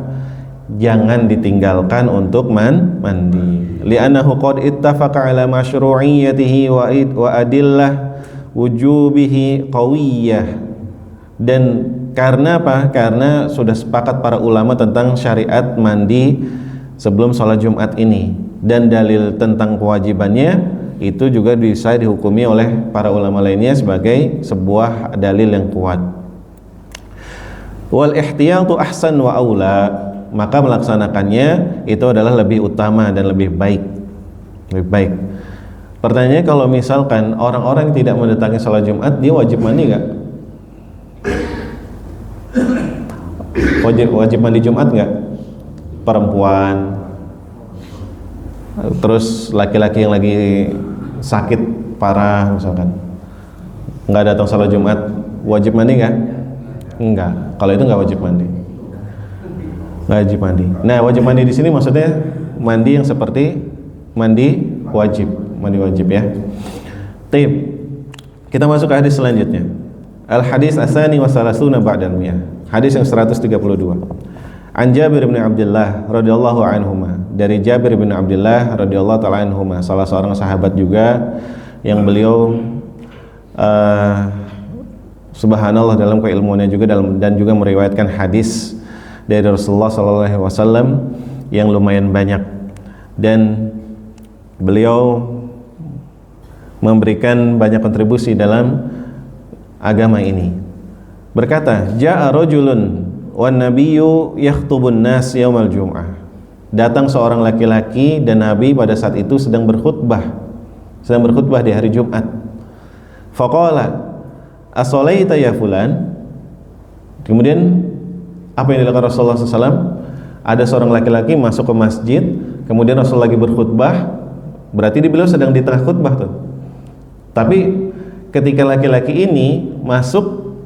jangan ditinggalkan untuk mandi. Li'annahu qad ittafaqa ala masyru'iyyatihi wa adillah wujubihi qawiyyah. Dan karena apa? Karena sudah sepakat para ulama tentang syariat mandi sebelum sholat Jumat ini, dan dalil tentang kewajibannya itu juga bisa dihukumi oleh para ulama lainnya sebagai sebuah dalil yang kuat. Wal ihtiyatu ahsan wa aula. maka melaksanakannya itu adalah lebih utama dan lebih baik. Lebih baik. Pertanyaannya, kalau misalkan orang-orang yang tidak mendatangi sholat Jumat, dia wajib mandi nggak? Wajib mandi Jumat nggak? Perempuan, terus laki-laki yang lagi sakit parah misalkan, nggak datang sholat Jumat, wajib mandi nggak? Enggak. Kalau itu nggak wajib mandi. Nggak wajib mandi. Nah, wajib mandi di sini maksudnya mandi yang seperti mandi wajib ya. Taib. Kita masuk ke hadis selanjutnya. Al hadis asani wa salasuna ba'dal mi'ah. Hadis yang 132. An Jabir bin Abdullah radhiyallahu anhuma, dari Jabir bin Abdullah radhiyallahu taala anhuma, salah seorang sahabat juga yang beliau subhanallah dalam keilmuannya juga dan juga meriwayatkan hadis dari Rasulullah sallallahu alaihi wasallam yang lumayan banyak, dan beliau memberikan banyak kontribusi dalam agama ini. Berkata, ja'a rajulun wan nabiyyu yakhtubun nas yaumal jum'ah. Datang seorang laki-laki dan Nabi pada saat itu sedang berkhutbah di hari Jumat. Faqala, as-shalaita ya fulan? Kemudian apa yang dilakukan Rasulullah SAW? Ada seorang laki-laki masuk ke masjid, kemudian Rasul lagi berkhutbah, berarti beliau sedang di tengah khutbah tuh. Tapi ketika laki-laki ini masuk,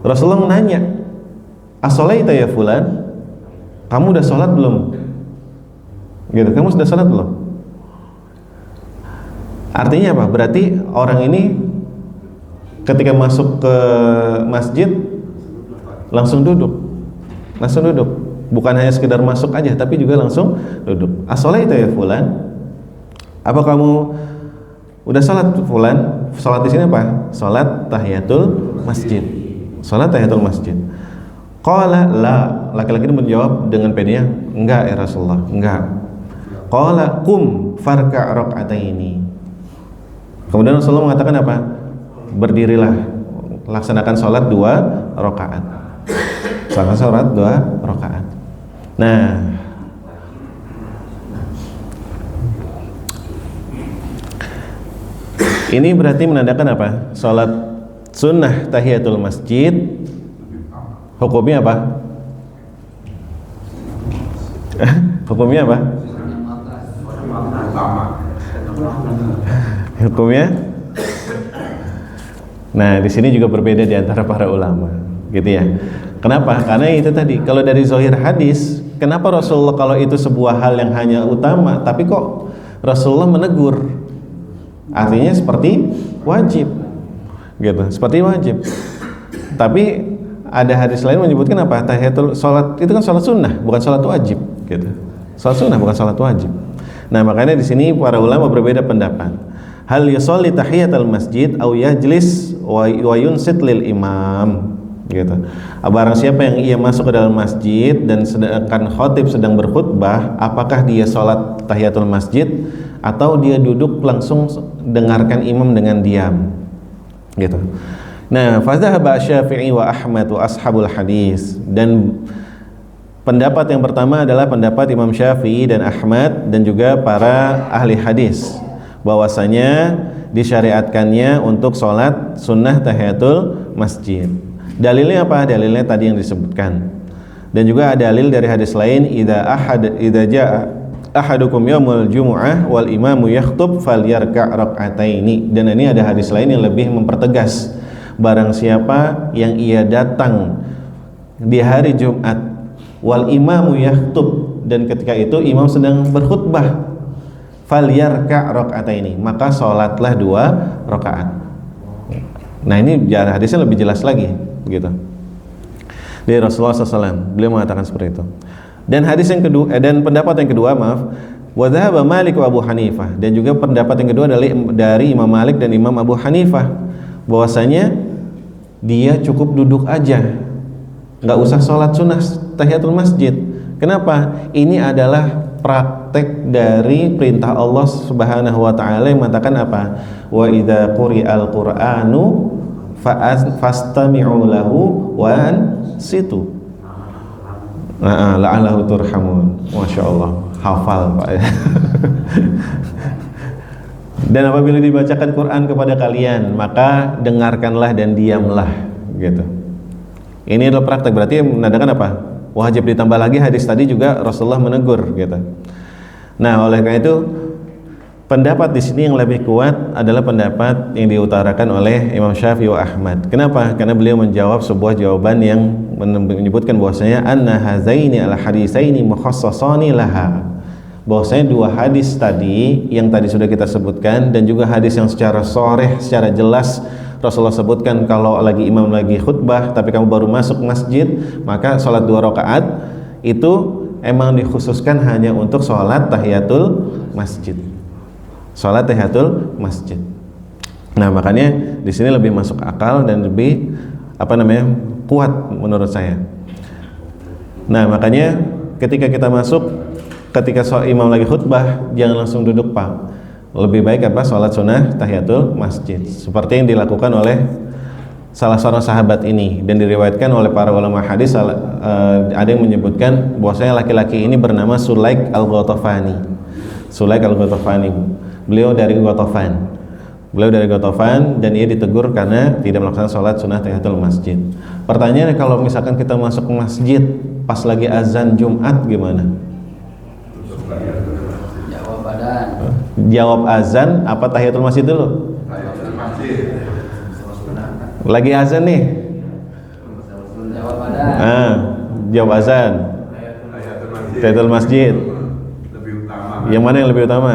Rasulullah menanya, as-shalaita ya fulan? Kamu udah sholat belum? Gitu, kamu sudah sholat belum? Artinya apa? Berarti orang ini ketika masuk ke masjid langsung duduk. Bukan hanya sekedar masuk aja, tapi juga langsung duduk. As-shalaita ya fulan? Apa kamu udah sholat fulan? Sholat di sini apa? Sholat tahiyatul masjid. Qala la, laki-laki itu menjawab dengan pedenya, enggak ya Rasulullah, enggak. Qala qum farka' rak'ataini. Kemudian Rasulullah mengatakan apa? Berdirilah, laksanakan sholat 2 rakaat. Nah, ini berarti menandakan apa? Sholat sunnah tahiyatul masjid hukumnya apa? Hukumnya apa? Hukumnya? Nah, di sini juga berbeda di antara para ulama, gitu ya. Kenapa? Karena itu tadi, kalau dari zahir hadis, kenapa Rasulullah kalau itu sebuah hal yang hanya utama, tapi kok Rasulullah menegur? Artinya seperti wajib, gitu, seperti wajib. Tapi ada hadis lain menyebutkan apa? Tahiyatul sholat itu kan sholat sunnah, bukan sholat wajib, gitu. Sholat sunnah bukan sholat wajib. Nah, makanya di sini para ulama berbeda pendapat. Hal yusolli tahiyatul masjid au yajlis wa yunsit lil imam, gitu. Barang siapa yang ia masuk ke dalam masjid dan sedangkan khatib sedang berkhutbah, apakah dia sholat tahiyatul masjid atau dia duduk langsung dengarkan imam dengan diam, gitu. Nah, fadzahaba Syafi'i wa Ahmad wa ashabul hadis, dan pendapat yang pertama adalah pendapat Imam Syafi'i dan Ahmad dan juga para ahli hadis, bahwasanya disyariatkannya untuk sholat sunnah tahiyatul masjid. Dalilnya apa? Dalilnya tadi yang disebutkan. Dan juga ada dalil dari hadis lain, idza jaa ahadukum yaumul jumu'ah wal imamu yakhtub falyarka' rak'ataini. Dan ini ada hadis lain yang lebih mempertegas, barang siapa yang ia datang di hari Jumat wal imamu yakhtub, dan ketika itu imam sedang berkhutbah, falyarka' rak'ataini, maka sholatlah 2 rakaat. Nah, ini hadisnya lebih jelas lagi, begitu. Dari Rasulullah SAW, beliau mengatakan seperti itu. Dan hadis yang kedua, dan pendapat yang kedua, wa dhahaba Malik wa Abu Hanifah, dan juga pendapat yang kedua dari Imam Malik dan Imam Abu Hanifah, bahwasanya dia cukup duduk aja, nggak usah sholat sunnah tahiyatul masjid. Kenapa? Ini adalah praktek dari perintah Allah Subhanahu wa taala yang mengatakan apa? Wa idza quri'al Qur'anu fastami'u lahu wa ansitu. La'allahu turhamun. Masya Allah, hafal Pak. Dan apabila dibacakan Quran kepada kalian, maka dengarkanlah dan diamlah, gitu. Ini adalah praktek, berarti menandakan apa? Wajib ditambah lagi hadis tadi juga Rasulullah menegur, gitu. Nah, oleh karena itu pendapat di sini yang lebih kuat adalah pendapat yang diutarakan oleh Imam Syafi'i wa Ahmad. Kenapa? Karena beliau menjawab sebuah jawaban yang menyebutkan bahwasanya anna hazaini al hadisaini mukhassasani laha. Bahwasanya dua hadis tadi yang tadi sudah kita sebutkan dan juga hadis yang secara sharih, secara jelas Rasulullah sebutkan kalau lagi imam lagi khutbah tapi kamu baru masuk masjid, maka sholat 2 rakaat itu emang dikhususkan hanya untuk sholat tahiyatul masjid. Sholat tahiyatul masjid. Nah, makanya di sini lebih masuk akal dan lebih kuat menurut saya. Nah, makanya ketika kita masuk, ketika imam lagi khutbah, jangan langsung duduk, Pak. Lebih baik sholat sunnah tahiyatul masjid, seperti yang dilakukan oleh salah seorang sahabat ini, dan diriwayatkan oleh para ulama hadis. Ada yang menyebutkan bahwasanya laki-laki ini bernama Sulaik al-Ghatafani. Sulaik al-Ghatafani, beliau dari Ghatafan, dan ia ditegur karena tidak melaksanakan sholat sunnah tahiyatul masjid. Pertanyaannya, kalau misalkan kita masuk masjid pas lagi azan Jumat gimana? Jawab azan apa tahiyatul masjid dulu? Tahiyatul masjid. Lagi azan nih. Jawab azan. Tahiyatul masjid. Lebih utama. Yang mana yang lebih utama?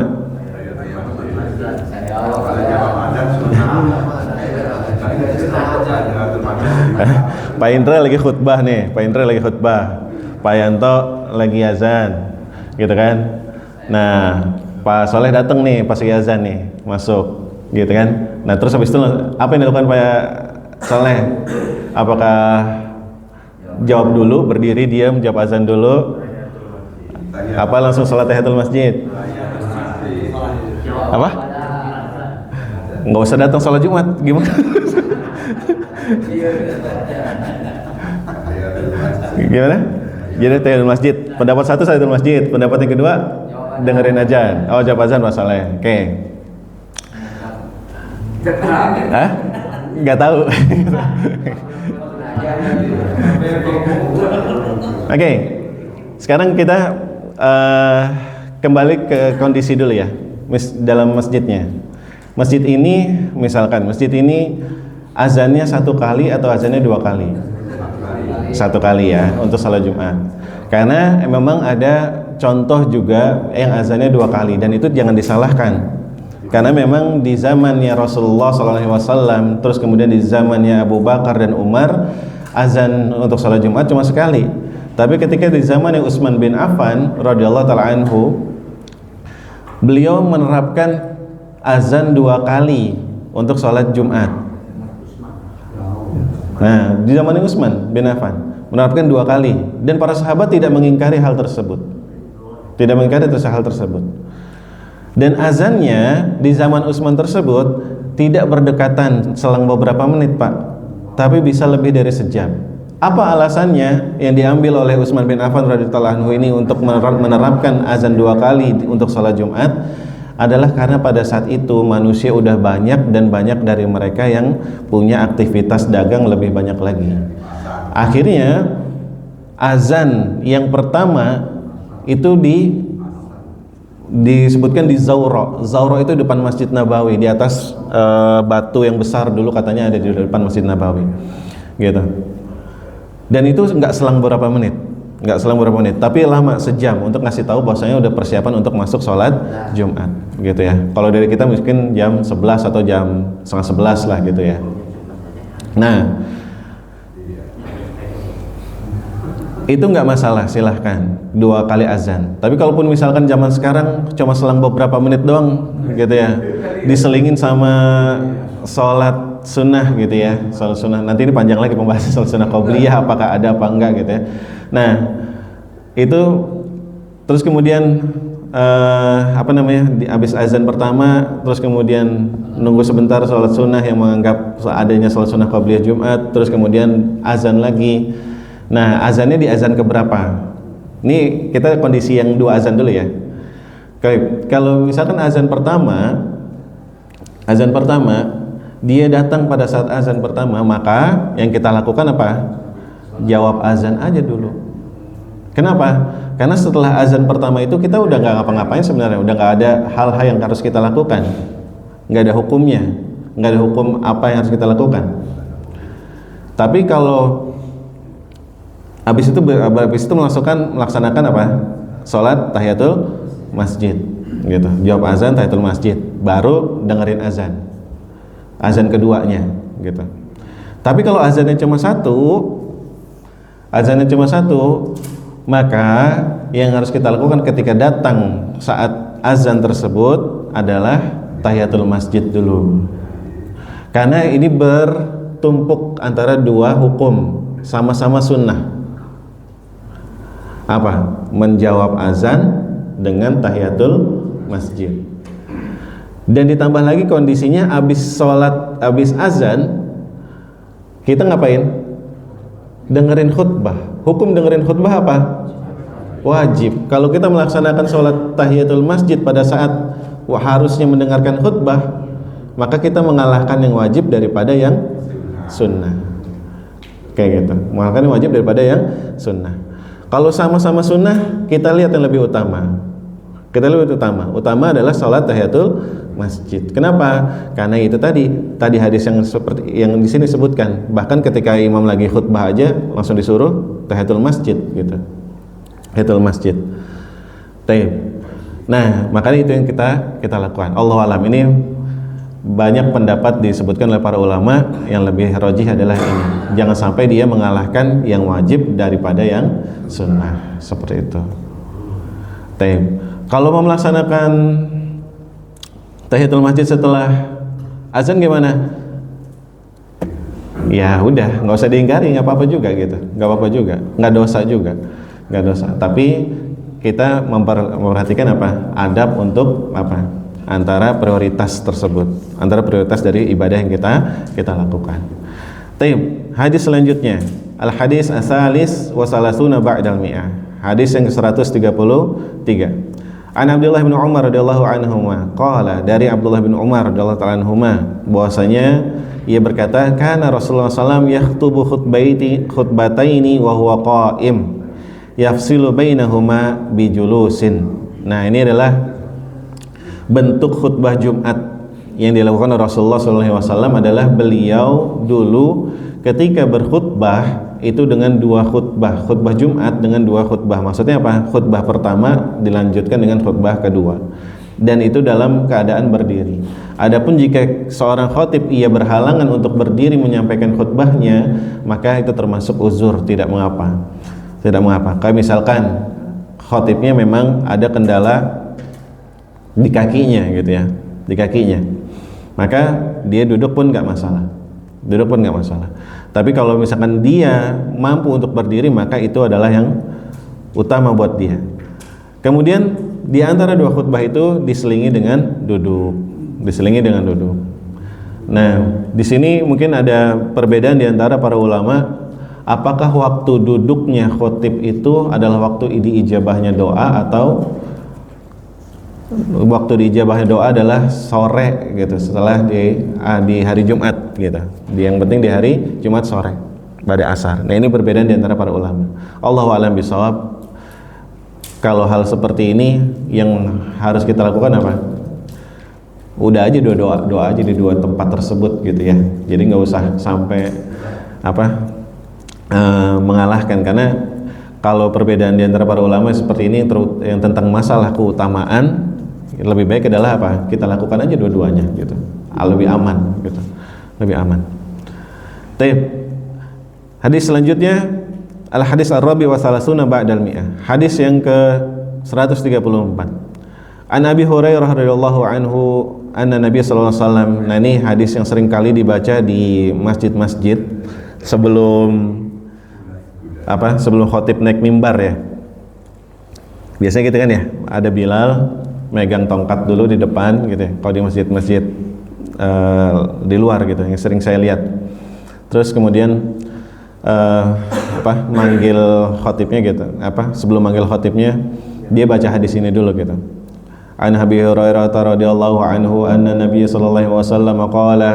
Pak Indra lagi khutbah nih, Pak Yanto lagi azan, gitu kan? Nah, Pak Soleh datang nih pas lagi azan nih, masuk, gitu kan? Nah, terus habis itu apa yang dilakukan Pak Soleh? Apakah jawab dulu, berdiri diam, jawab azan dulu? Apa langsung sholat tahiyatul masjid? Apa? Nggak usah datang sholat Jumat, gimana? Gimana? Jadi tahiyatul masjid. Pendapat satu tahiyatul masjid. Pendapat yang kedua dengerin azan. Oh, jawab azan masalahnya. Oke. Hah? Nggak tahu. Oke. Sekarang kita kembali ke kondisi dulu ya. Dalam masjidnya. Masjid ini, misalkan masjid ini azannya 1 kali atau azannya 2 kali? 1 kali ya untuk salat Jumat. Karena memang ada contoh juga yang azannya 2 kali, dan itu jangan disalahkan. Karena memang di zamannya Rasulullah SAW, terus kemudian di zamannya Abu Bakar dan Umar, azan untuk salat Jumat cuma sekali. Tapi ketika di zamannya Utsman bin Affan radhiyallahu taala anhu, beliau menerapkan azan 2 kali untuk salat Jumat. Nah, di zaman Utsman bin Affan menerapkan 2 kali, dan para sahabat tidak mengingkari hal tersebut. Dan azannya di zaman Utsman tersebut tidak berdekatan selang beberapa menit, Pak, tapi bisa lebih dari sejam. Apa alasannya yang diambil oleh Utsman bin Affan radhiyallahu anhu ini untuk menerapkan azan 2 kali untuk salat Jumat? Adalah karena pada saat itu manusia udah banyak, dan banyak dari mereka yang punya aktivitas dagang lebih banyak lagi. Akhirnya azan yang pertama itu disebutkan di Zawra. Zawra itu depan Masjid Nabawi, di atas batu yang besar dulu katanya ada di depan Masjid Nabawi, gitu. Dan itu nggak selang beberapa menit, tapi lama, sejam, untuk ngasih tahu bahwasanya udah persiapan untuk masuk sholat Jumat, gitu ya. Kalau dari kita mungkin jam 11 atau jam 10:30 lah, gitu ya. Nah, itu nggak masalah, silahkan 2 kali azan. Tapi kalaupun misalkan zaman sekarang cuma selang beberapa menit doang, gitu ya, diselingin sama sholat sunnah, gitu ya, sholat sunnah. Nanti ini panjang lagi pembahasan sholat sunnah qobliyah, apakah ada apa enggak, gitu ya. Nah, itu terus kemudian habis azan pertama, terus kemudian nunggu sebentar sholat sunnah yang menganggap adanya sholat sunnah qobliyah Jumat, terus kemudian azan lagi. Nah, azannya di azan keberapa? Ini kita kondisi yang 2 azan dulu ya. Kalau misalkan azan pertama dia datang pada saat azan pertama, maka yang kita lakukan apa? Jawab azan aja dulu. Kenapa? Karena setelah azan pertama itu kita udah nggak ngapa-ngapain sebenarnya, udah nggak ada hal-hal yang harus kita lakukan, nggak ada hukumnya, nggak ada hukum apa yang harus kita lakukan. Tapi kalau habis itu melaksanakan apa? Sholat tahiyatul masjid, gitu. Jawab azan tahiyatul masjid, baru dengerin azan keduanya, gitu. Tapi kalau azannya cuma satu, maka yang harus kita lakukan ketika datang saat azan tersebut adalah tahiyatul masjid dulu. Karena ini bertumpuk antara 2 hukum, sama-sama sunnah. Apa? Menjawab azan dengan tahiyatul masjid. Dan ditambah lagi kondisinya habis azan kita ngapain? Dengerin khutbah. Hukum dengerin khutbah apa? Wajib. Kalau kita melaksanakan sholat tahiyatul masjid pada saat harusnya mendengarkan khutbah, maka kita mengalahkan yang wajib daripada yang sunnah. Kayak gitu. Mengalahkan yang wajib daripada yang sunnah. Kalau sama-sama sunnah, kita lihat yang lebih utama. Utama adalah sholat tahiyatul masjid. Kenapa? Karena itu tadi hadis yang seperti yang di sini sebutkan. Bahkan ketika imam lagi khutbah aja langsung disuruh tahiyatul masjid, gitu. Tahiyatul masjid. Nah, makanya itu yang kita lakukan. Allahu a'lam. Ini banyak pendapat disebutkan oleh para ulama, yang lebih rajih adalah ini. Jangan sampai dia mengalahkan yang wajib daripada yang sunnah, seperti itu. Kalau mau melaksanakan tahiyatul masjid setelah azan gimana? Ya udah, nggak usah diingkari, nggak apa-apa juga gitu, nggak dosa juga. Tapi kita memperhatikan apa? Adab untuk apa? Antara prioritas tersebut, antara prioritas dari ibadah yang kita lakukan. Hadis selanjutnya, al hadis asalis wa salasuna ba'dal mi'ah. Hadis yang ke-133. An Abdullah bin Umar radhiyallahu anhuma qala, dari Abdullah bin Umar radhiyallahu ta'ala anhuma bahwasanya ia berkata, kana Rasulullah SAW yakhutubu khutbataini wa huwa qa'im yafsilu bainahuma bijulusin. Nah, ini adalah bentuk khutbah Jumat yang dilakukan oleh Rasulullah SAW adalah beliau dulu ketika berkhutbah itu dengan 2 khutbah Jumat dengan 2 khutbah. Maksudnya apa? Khutbah pertama dilanjutkan dengan khutbah kedua, dan itu dalam keadaan berdiri. Adapun jika seorang khatib ia berhalangan untuk berdiri menyampaikan khutbahnya, maka itu termasuk uzur, tidak mengapa. Kayak misalkan khatibnya memang ada kendala di kakinya gitu ya, maka dia duduk pun nggak masalah. Tapi kalau misalkan dia mampu untuk berdiri, maka itu adalah yang utama buat dia. Kemudian di antara 2 khutbah itu diselingi dengan duduk. Nah, di sini mungkin ada perbedaan di antara para ulama, apakah waktu duduknya khatib itu adalah waktu diijabahnya doa, atau waktu diijabahnya doa adalah sore gitu, setelah di hari Jumat gitu. Yang penting di hari Jumat sore pada asar. Nah, ini perbedaan di antara para ulama. Allahu a'lam bishawab. Kalau hal seperti ini yang harus kita lakukan apa? Udah aja doa aja di 2 tempat tersebut gitu ya. Jadi nggak usah sampai mengalahkan, karena kalau perbedaan di antara para ulama seperti ini yang tentang masalah keutamaan, lebih baik adalah apa? Kita lakukan aja dua-duanya gitu. Lebih aman gitu. Hadis selanjutnya al hadis ar-rabi wa salasuna ba'dal mi'ah. Hadis yang ke-134. An Abi Hurairah radhiyallahu anhu anna Nabi sallallahu alaihi wasallam. Nah, ini hadis yang sering kali dibaca di masjid-masjid sebelum khatib naik mimbar ya. Biasanya gitu kan ya, ada Bilal megang tongkat dulu di depan gitu ya, kalau di masjid-masjid di luar gitu yang sering saya lihat. Terus kemudian manggil khotibnya gitu, sebelum manggil khotibnya dia baca hadis ini dulu gitu. An Abi Hurairah radhiyallahu anhu anna Nabiy sallallahu alaihi wasallam qala,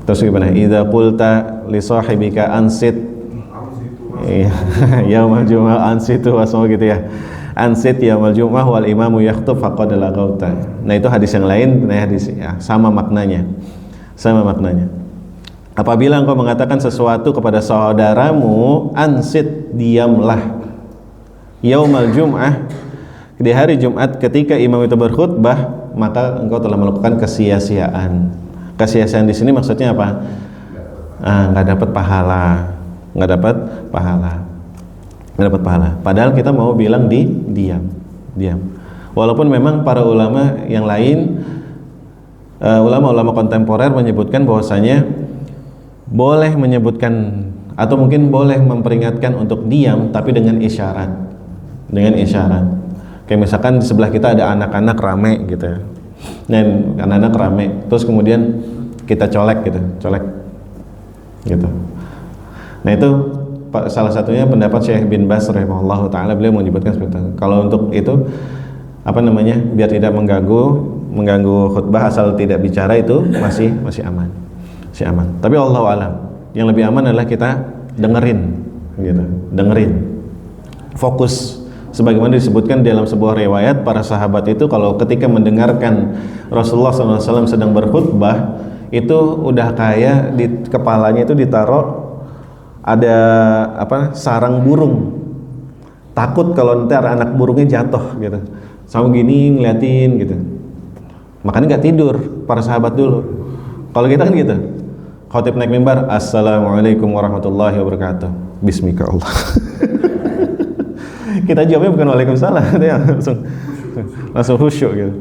terus gimana? Idza qulta li sahibika ansit yaumal jumu'ah ansitu wasma gitu ya. Ansit yaumal jumu'ah wal imamu yakhthub faqad lagauta. Nah, itu hadis yang lain, hadis ya, sama maknanya. Sama maknanya. Apabila engkau mengatakan sesuatu kepada saudaramu, ansit, diamlah. Yaumal jumu'ah, di hari Jumat ketika imam itu berkhutbah, maka engkau telah melakukan kesia-siaan. Kesia-siaan di sini maksudnya apa? Nggak dapat pahala, nggak dapat pahala. Padahal kita mau bilang diam. Walaupun memang para ulama yang lain, ulama-ulama kontemporer menyebutkan bahwasanya boleh menyebutkan atau mungkin boleh memperingatkan untuk diam, tapi dengan isyarat. Kayak misalkan di sebelah kita ada anak-anak rame gitu ya. Nah, anak-anak rame, terus kemudian kita colek gitu. Nah, itu salah satunya pendapat Syekh bin Baz rahimahullahu taala, beliau menyebutkan seperti itu. Kalau untuk itu biar tidak mengganggu khutbah, asal tidak bicara, itu masih aman. Tapi wallahu alam, yang lebih aman adalah kita dengerin. Fokus. Sebagaimana disebutkan dalam sebuah riwayat, para sahabat itu kalau ketika mendengarkan Rasulullah SAW sedang berkhutbah, itu udah kayak di kepalanya itu ditaruh ada sarang burung, takut kalau nanti anak burungnya jatuh gitu, sama gini ngeliatin gitu. Makanya nggak tidur para sahabat dulu. Kalau kita kan gitu, khotib naik mimbar, assalamualaikum warahmatullahi wabarakatuh, bismika Allah. Kita jawabnya bukan waalaikumsalam, dia langsung khusyuk gitu.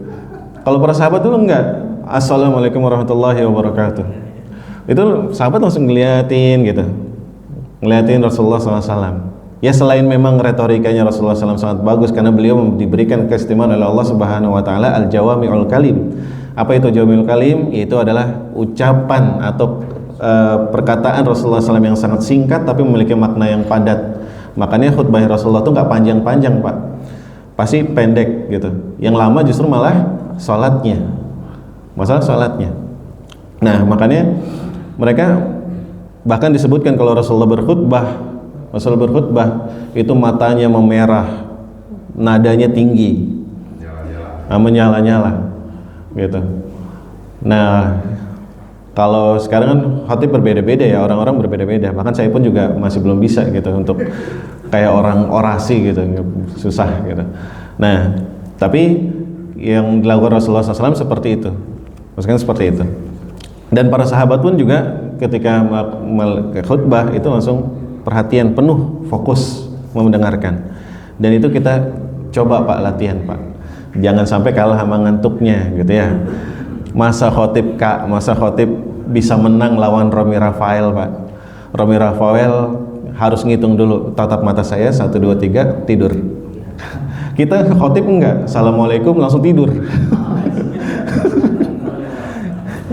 Kalau para sahabat dulu enggak, assalamualaikum warahmatullahi wabarakatuh. Itu sahabat langsung ngeliatin Rasulullah SAW. Ya, selain memang retorikanya Rasulullah SAW sangat bagus karena beliau diberikan keistimewaan oleh Allah Subhanahu Wa Taala al-jawami'ul kalim. Apa itu jawami'ul kalim? Itu adalah ucapan atau perkataan Rasulullah SAW yang sangat singkat tapi memiliki makna yang padat. Makanya khutbah Rasulullah itu nggak panjang-panjang, Pak, pasti pendek gitu. Yang lama justru malah sholatnya. Nah, makanya mereka bahkan disebutkan kalau Rasulullah berkhutbah itu matanya memerah, nadanya tinggi, menyala-nyala gitu. Nah, kalau sekarang kan khatib berbeda-beda ya, orang-orang berbeda-beda. Bahkan saya pun juga masih belum bisa gitu untuk kayak orang orasi gitu, susah gitu. Nah, tapi yang dilakukan Rasulullah SAW seperti itu, maksudnya seperti itu. Dan para sahabat pun juga ketika khutbah itu langsung perhatian penuh, fokus mendengarkan. Dan itu kita coba, Pak, latihan, Pak. Jangan sampai kalah sama ngantuknya gitu ya. Masa khotib bisa menang lawan Romi Rafael, Pak. Romi Rafael harus ngitung dulu, tatap mata saya 1 2 3 tidur. Kita khotib enggak, assalamualaikum langsung tidur.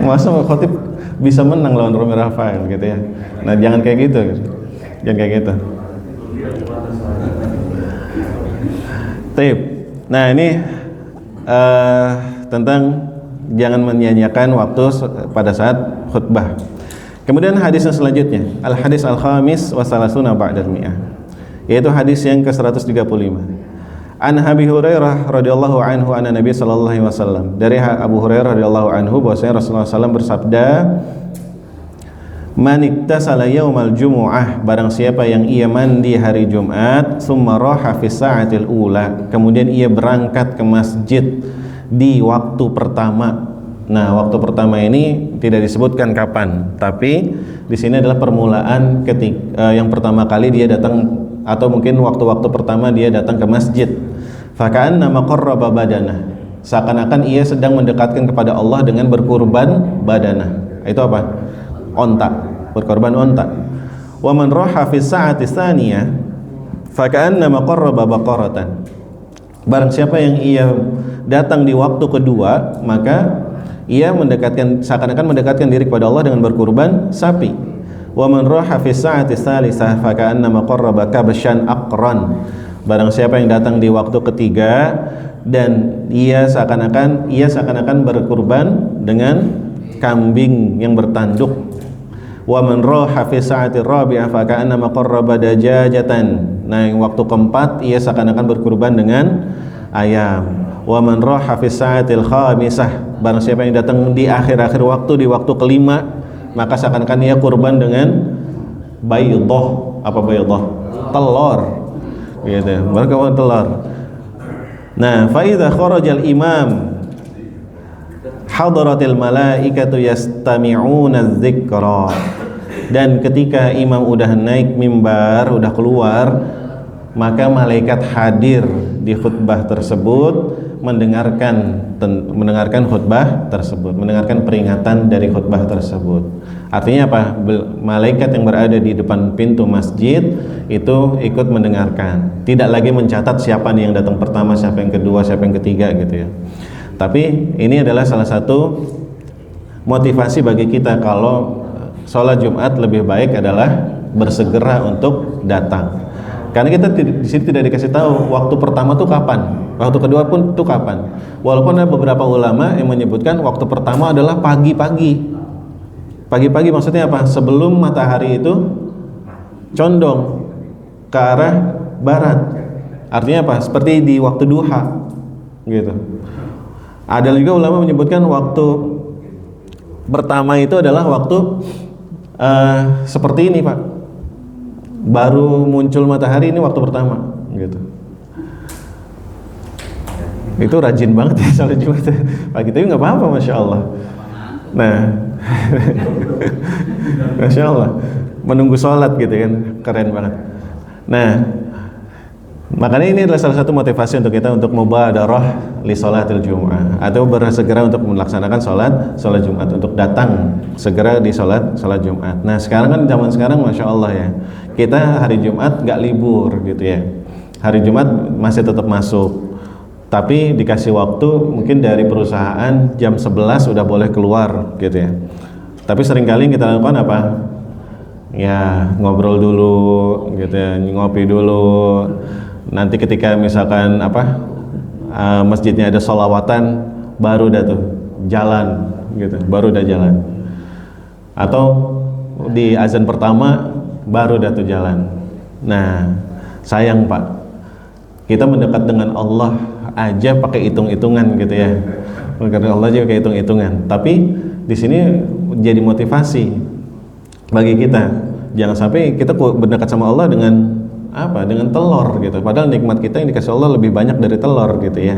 Masa khotib bisa menang lawan Romi Rafael gitu ya. Nah, jangan kayak gitu. Taib. Nah, ini tentang jangan menyia-nyiakan waktu pada saat khutbah. Kemudian hadis yang selanjutnya, al-hadis al-khamis wa salasuna ba'dal mi'ah, yaitu hadis yang ke-135. An Abi Hurairah radhiyallahu anhu anna Nabi sallallahu alaihi wasallam. Dari Abu Hurairah radhiyallahu anhu bahwasanya Rasulullah SAW bersabda, "Man iktasala yaumal jumu'ah, barang siapa yang ia mandi hari Jumat, tsumma raha fi sa'atil ula, kemudian ia berangkat ke masjid di waktu pertama." Nah, waktu pertama ini tidak disebutkan kapan, tapi di sini adalah permulaan ketika yang pertama kali dia datang, atau mungkin waktu-waktu pertama dia datang ke masjid. Faka'anna maqarraba badanah, seakan-akan ia sedang mendekatkan kepada Allah dengan berkurban badanah. Itu apa? Onta, berkorban onta. Wa man raha fi sa'ati tsaniyah faka'anna maqarraba baqaratan. Barang siapa yang ia datang di waktu kedua, maka ia mendekatkan, seakan-akan mendekatkan diri kepada Allah dengan berkurban sapi. Wa man raha fi sa'ati tsalisah fa ka'annama qarraba kabshan aqran. Barang siapa yang datang di waktu ketiga dan ia seakan-akan berkurban dengan kambing yang bertanduk. Wa man raha fi sa'ati rabi'ah fa ka'annama qarraba dajajatan. Nah, yang waktu keempat ia seakan-akan berkurban dengan ayam. Wa man raha fi sa'atil khamisah, barang siapa yang datang di akhir-akhir waktu, di waktu kelima, maka seakan-akan ia kurban dengan baydah. Apa baydah? Telur. Gitu. Berkawin telur. Nah, fa idza kharajal imam hadaratil malaikatu yastami'una dzikra. Dan ketika imam udah naik mimbar, udah keluar, maka malaikat hadir di khutbah tersebut, mendengarkan khutbah tersebut, mendengarkan peringatan dari khutbah tersebut. Artinya apa? Malaikat yang berada di depan pintu masjid itu ikut mendengarkan, tidak lagi mencatat siapa nih yang datang pertama, siapa yang kedua, siapa yang ketiga gitu ya. Tapi ini adalah salah satu motivasi bagi kita kalau sholat Jumat lebih baik adalah bersegera untuk datang. Karena kita di sini tidak dikasih tahu waktu pertama tuh kapan, waktu kedua pun tuh kapan. Walaupun ada beberapa ulama yang menyebutkan waktu pertama adalah pagi-pagi. Pagi-pagi maksudnya apa? Sebelum matahari itu condong ke arah barat. Artinya apa? Seperti di waktu duha, gitu. Ada juga ulama menyebutkan waktu pertama itu adalah waktu seperti ini, Pak. Baru muncul matahari, ini waktu pertama, gitu. Itu rajin banget ya sholat Jumat pagi, tapi nggak apa-apa, masya Allah. Nah, masya Allah, menunggu sholat gitu kan, keren banget. Nah, makanya ini adalah salah satu motivasi untuk kita untuk mubadarah li sholatil Jum'ah, atau bersegera untuk melaksanakan sholat Jumat, untuk datang segera di sholat Jumat. Nah, sekarang kan zaman sekarang masya Allah ya, kita hari Jumat nggak libur gitu ya, hari Jumat masih tetap masuk, tapi dikasih waktu mungkin dari perusahaan jam 11 udah boleh keluar gitu ya. Tapi seringkali kita lakukan apa? Ya ngobrol dulu gitu ya, ngopi dulu. Nanti ketika misalkan masjidnya ada sholawatan, baru dah tuh jalan gitu, baru dah jalan. Atau di azan pertama baru dah tuh jalan. Nah, sayang Pak, kita mendekat dengan Allah aja pakai hitung-hitungan gitu ya. Karena Allah aja pakai hitung-hitungan. Tapi di sini jadi motivasi bagi kita. Jangan sampai kita berdekat sama Allah dengan dengan telur gitu. Padahal nikmat kita yang dikasih Allah lebih banyak dari telur gitu ya.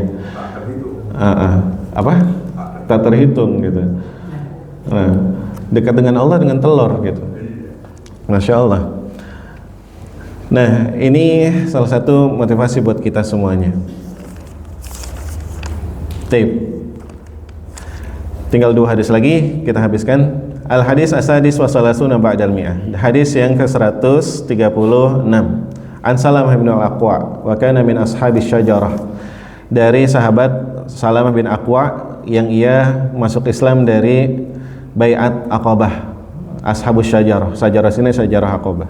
Tak terhitung gitu. Nah, dekat dengan Allah dengan telur gitu. Masya Allah. Nah, ini salah satu motivasi buat kita semuanya. Tinggal 2 hadis lagi kita habiskan. Al hadis asadis wa salasuna ba'dal mi'ah. Hadis yang ke-136. An Salamah bin Al-Aqwa wa kana min ashabis syajarah. Dari sahabat Salamah bin Aqwa yang ia masuk Islam dari Bai'at Aqabah. Ashabus syajarah. Syajarah sini syajarah Aqabah.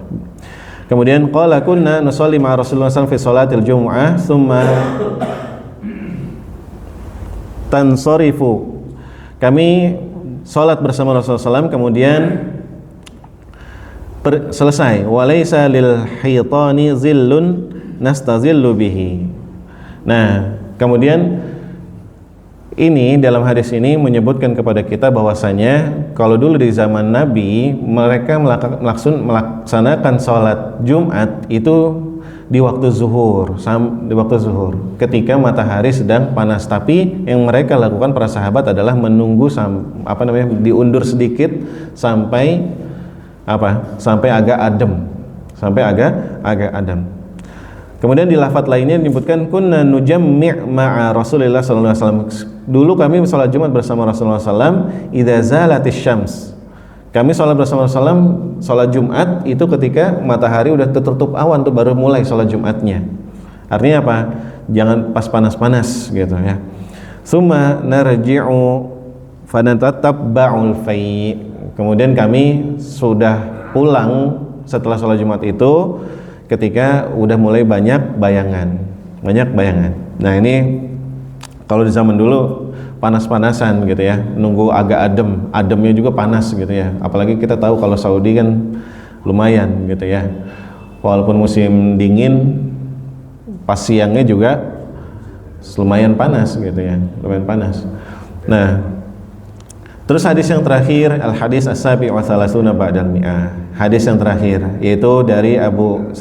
Kemudian qala kunna nusalli ma'a Rasulullah sallallahu alaihi wasallam fi salatil jumu'ah thumma tansarifu. Kami salat bersama Rasulullah SAW, kemudian selesai. Walaysa lil hitani zillun nastazillu bihi. Nah, kemudian ini dalam hadis ini menyebutkan kepada kita bahwasanya kalau dulu di zaman Nabi mereka melaksanakan sholat Jumat itu di waktu zuhur, ketika matahari sedang panas. Tapi yang mereka lakukan para sahabat adalah menunggu diundur sedikit sampai agak adem. Kemudian di lafaz lainnya menyebutkan kunna nujammi' ma'a Rasulillah sallallahu alaihi wasallam. Dulu kami salat Jumat bersama Rasulullah sallallahu idza zalatis syams. Kami salat bersama Rasulullah salat Jumat itu ketika matahari udah tertutup awan tuh baru mulai salat Jumatnya. Artinya apa? Jangan pas panas-panas gitu ya. Tsumma narji'u fanatabba'ul fai. Kemudian kami sudah pulang setelah sholat Jumat itu ketika udah mulai banyak bayangan. Nah ini kalau di zaman dulu panas-panasan gitu ya, nunggu agak ademnya juga panas gitu ya. Apalagi kita tahu kalau Saudi kan lumayan gitu ya. Walaupun musim dingin, pas siangnya juga lumayan panas gitu ya, lumayan panas. Nah, terus hadis yang terakhir, al-hadis as-sabi' wa thalathuna ba'dal mi'ah. Hadis yang terakhir yaitu dari 137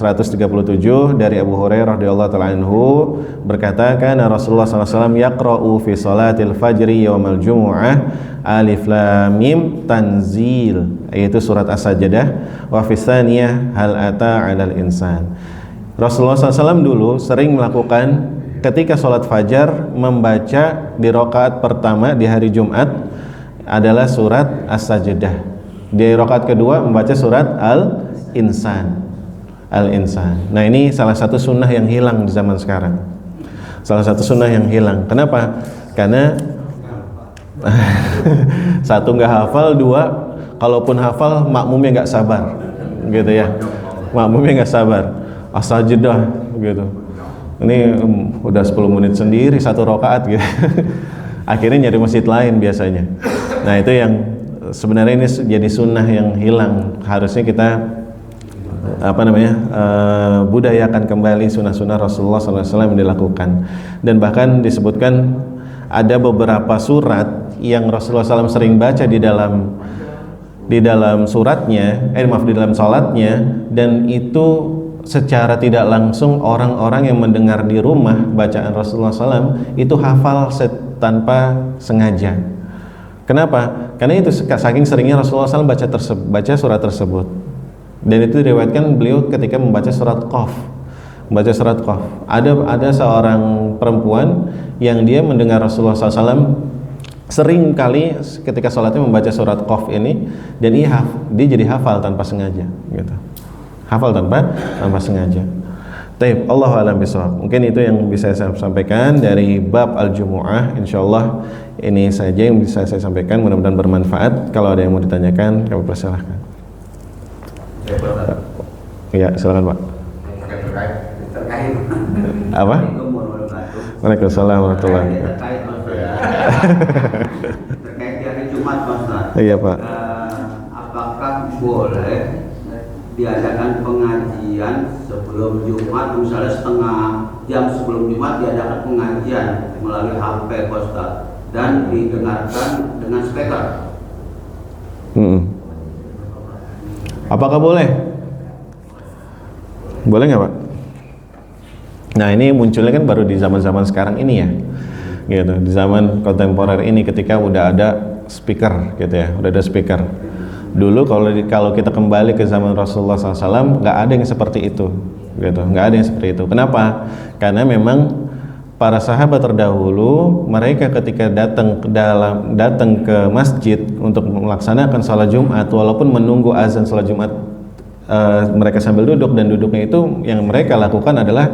dari Abu Hurairah radhiyallahu ta'ala anhu berkata, kana Rasulullah sallallahu alaihi wasallam yaqra'u fi salatil fajri yaumal jumu'ah alif lam mim tanzil, yaitu surat as-sajdah, wa fi tsaniyah hal ata 'alal insan. Rasulullah SAW dulu sering melakukan ketika sholat fajar membaca di rakaat pertama di hari Jumat adalah surat as-sajdah. Di rakaat kedua membaca surat al-insan. Nah ini salah satu sunnah yang hilang di zaman sekarang. Salah satu sunnah yang hilang. Kenapa? Karena satu nggak hafal, dua kalaupun hafal makmumnya nggak sabar, gitu ya. Makmumnya nggak sabar. As-sajdah gitu. Ini udah 10 menit sendiri satu rakaat gitu. Akhirnya nyari masjid lain biasanya. Nah itu yang sebenarnya ini jadi sunnah yang hilang. Harusnya kita budayakan kembali sunnah-sunnah Rasulullah SAW yang dilakukan. Dan bahkan disebutkan ada beberapa surat yang Rasulullah SAW sering baca di dalam suratnya, di dalam salatnya, dan itu secara tidak langsung orang-orang yang mendengar di rumah bacaan Rasulullah SAW itu hafal tanpa sengaja. Kenapa? Karena itu saking seringnya Rasulullah SAW baca surat tersebut. Dan itu diriwayatkan beliau ketika membaca surat Qaf. Ada seorang perempuan yang dia mendengar Rasulullah SAW sering kali ketika sholatnya membaca surat Qaf ini, dan dia jadi hafal tanpa sengaja gitu. Hafal tanpa sengaja. Taib, Allahu a'lam bishawab. Mungkin itu yang bisa saya sampaikan dari bab al-jumu'ah. Insyaallah ini saja yang bisa saya sampaikan, mudah-mudahan bermanfaat. Kalau ada yang mau ditanyakan, kami persilahkan. Ya, silakan Pak. Terkait. Apa? Waalaikumsalam warahmatullahi wabarakatuh. Terkait di hari Jumat, Mas. Iya, Pak. Apakah boleh diadakan pengajian sebelum Jumat, misalnya setengah jam sebelum Jumat diadakan pengajian melalui HP Ustaz dan didengarkan dengan speaker? Apakah boleh? Boleh nggak Pak? Nah ini munculnya kan baru di zaman-zaman sekarang ini ya, gitu. Di zaman kontemporer ini ketika udah ada speaker, gitu ya, udah ada speaker. Dulu kalau kita kembali ke zaman Rasulullah SAW nggak ada yang seperti itu, gitu. Nggak ada yang seperti itu. Kenapa? Karena memang para sahabat terdahulu mereka ketika datang ke masjid untuk melaksanakan salat Jumat, walaupun menunggu azan salat Jumat, mereka sambil duduk, dan duduknya itu yang mereka lakukan adalah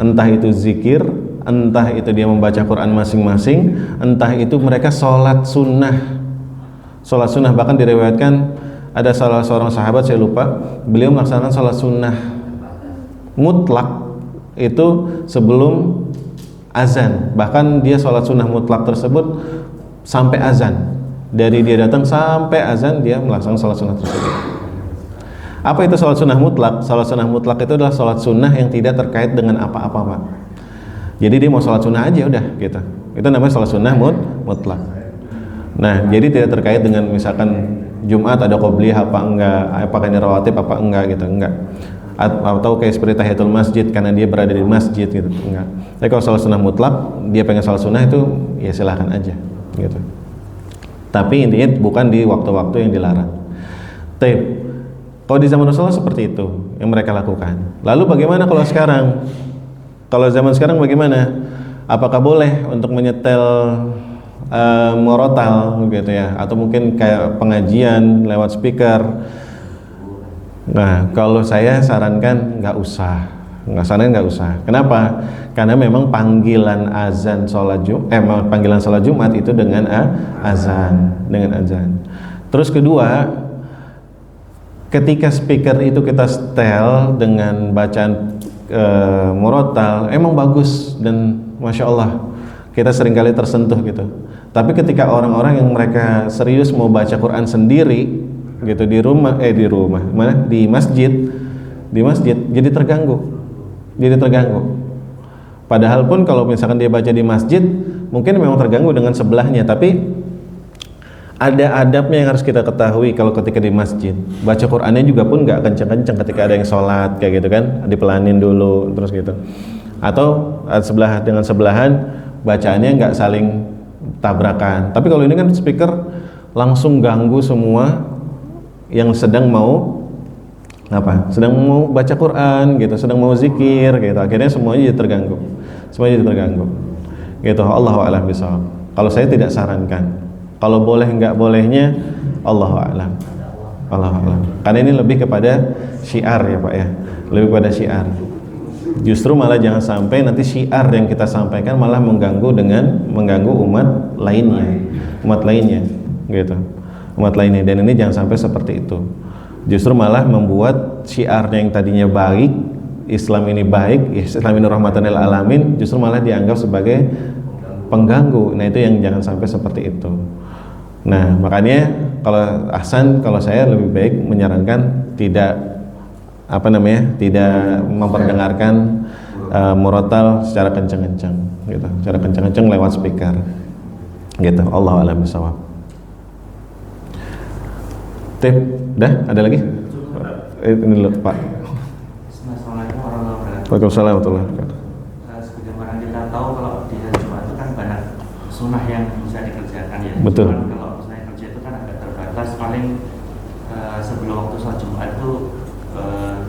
entah itu zikir, entah itu dia membaca Quran masing-masing, entah itu mereka sholat sunnah. Bahkan diriwayatkan ada salah seorang sahabat, saya lupa, beliau melaksanakan sholat sunnah mutlak itu sebelum azan. Bahkan dia sholat sunnah mutlak tersebut sampai azan. Dari dia datang sampai azan dia melaksanakan sholat sunnah tersebut. Apa itu sholat sunnah mutlak? Sholat sunnah mutlak itu adalah sholat sunnah yang tidak terkait dengan apa-apa, Pak. Jadi dia mau sholat sunnah aja udah gitu. Itu namanya sholat sunnah mutlak. Nah, jadi tidak terkait dengan misalkan Jumat ada qobliyah apa enggak, apakah ini rawatib apa enggak gitu, enggak. Atau kayak seperti tahiyatul masjid karena dia berada di masjid gitu, enggak. Tapi kalau sholat sunnah mutlak, dia pengen sholat sunnah itu ya silahkan aja gitu. Tapi intinya bukan di waktu-waktu yang dilarang. Tapi kalau di zaman Rasulullah seperti itu yang mereka lakukan. Lalu bagaimana kalau sekarang? Kalau zaman sekarang bagaimana? Apakah boleh untuk menyetel murotal gitu ya, atau mungkin kayak pengajian lewat speaker? Nah, kalau saya sarankan nggak usah. Kenapa? Karena memang panggilan azan panggilan sholat Jumat itu dengan azan. Terus kedua, ketika speaker itu kita setel dengan bacaan murotal, emang bagus dan masya Allah kita seringkali tersentuh gitu. Tapi ketika orang-orang yang mereka serius mau baca Quran sendiri gitu di rumah mana di masjid jadi terganggu. Padahal pun kalau misalkan dia baca di masjid mungkin memang terganggu dengan sebelahnya, tapi ada adabnya yang harus kita ketahui. Kalau ketika di masjid baca Qurannya juga pun nggak kencang-kencang ketika ada yang sholat kayak gitu kan, dipelanin dulu terus gitu. Atau sebelah dengan sebelahan bacaannya nggak saling tabrakan. Tapi kalau ini kan speaker langsung ganggu semua yang sedang mau sedang mau baca Quran gitu, sedang mau zikir gitu, akhirnya semuanya jadi terganggu gitu. Allahu a'lam bishawab. Kalau saya tidak sarankan, kalau boleh nggak bolehnya Allahu a'lam. Karena ini lebih kepada syiar ya Pak ya, lebih kepada syiar. Justru malah jangan sampai nanti syiar yang kita sampaikan malah mengganggu umat lainnya gitu, dan ini jangan sampai seperti itu. Justru malah membuat syiarnya yang tadinya baik, Islam ini baik, Islam ini rahmatan lil alamin, justru malah dianggap sebagai pengganggu. Nah itu yang jangan sampai seperti itu. Nah makanya kalau saya lebih baik menyarankan tidak memperdengarkan murotal secara kencang-kencang gitu, lewat speaker gitu. Allahu a'lam bishawab. Tip, dah ada lagi? Ini dulu Pak. Assalamualaikum warahmatullahi wabarakatuh. Waalaikumsalam warahmatullahi wabarakatuh. Sebagaimana kita tahu kalau di hari Jumat itu kan banyak sunnah yang bisa dikerjakan ya. Betul. Cuman kalau misalnya kerja itu kan agak terbatas, paling sebelum waktu sholat Jumat itu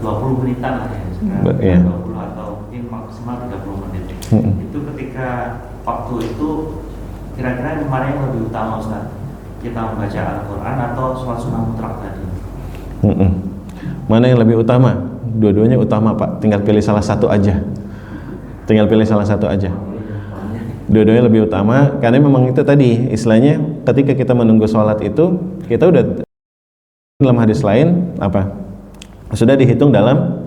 20 menitan lah ya. Iya. 20 atau mungkin maksimal 30 menit. Itu ketika waktu itu kira-kira mana yang lebih utama Ustaz? Kita membaca Al-Quran atau sholat sunnah mutlak tadi? Mana yang lebih utama? Dua-duanya utama Pak, tinggal pilih salah satu aja. Dua-duanya lebih utama, karena memang itu tadi istilahnya ketika kita menunggu sholat itu kita udah dalam hadis lain sudah dihitung dalam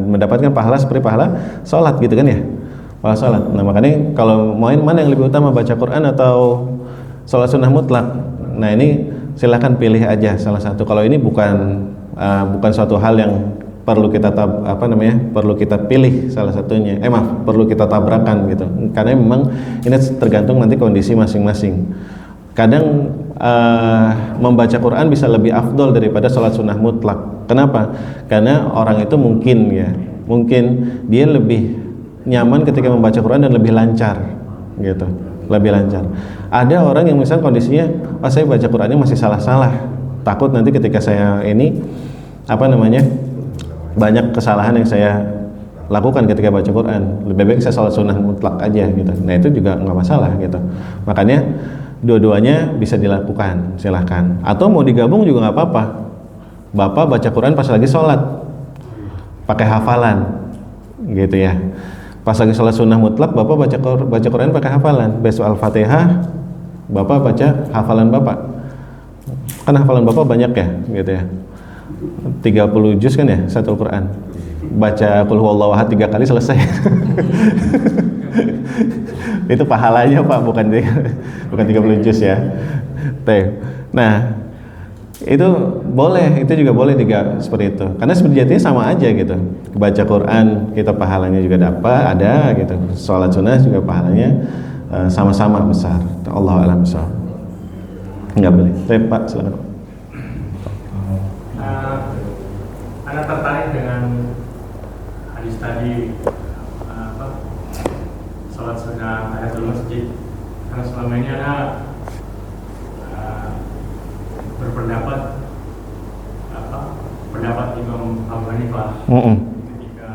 mendapatkan pahala seperti pahala sholat gitu kan ya, pahala sholat. Nah makanya kalau mana yang lebih utama, baca Quran atau sholat sunnah mutlak? Nah ini silahkan pilih aja salah satu. Kalau ini bukan suatu hal yang perlu kita perlu kita pilih salah satunya. Perlu kita tabrakan gitu. Karena memang ini tergantung nanti kondisi masing-masing. Kadang membaca Quran bisa lebih afdol daripada sholat sunnah mutlak. Kenapa? Karena orang itu mungkin dia lebih nyaman ketika membaca Quran dan lebih lancar gitu. Ada orang yang misalnya kondisinya, saya baca Qurannya masih salah-salah, takut nanti ketika saya ini banyak kesalahan yang saya lakukan ketika baca Quran, lebih baik saya sholat sunnah mutlak aja gitu. Nah itu juga nggak masalah gitu. Makanya dua-duanya bisa dilakukan, silahkan. Atau mau digabung juga nggak apa-apa. Bapak baca Quran pas lagi sholat, pakai hafalan gitu ya. Pas lagi sholat sunnah mutlak, Bapak baca Quran pakai hafalan. Besok Al-Fatihah, Bapak baca hafalan Bapak. Kan hafalan Bapak banyak ya, gitu ya. 30 juz kan ya, satu Quran. Baca Qul huwallahu ahad 3 kali selesai. Itu pahalanya Pak, bukan 30 juz ya. Nah, itu juga boleh seperti itu, karena sejatinya sama aja gitu. Baca Quran kita pahalanya juga ada gitu, sholat sunnah juga pahalanya sama-sama besar. Allahu a'lam bishawab. Nggak boleh. Pak silakan. Anda tertarik dengan hadis tadi sholat sunnah tahiyatul masjid, karena selama ini ada berpendapat Imam Abu Hanifah ketika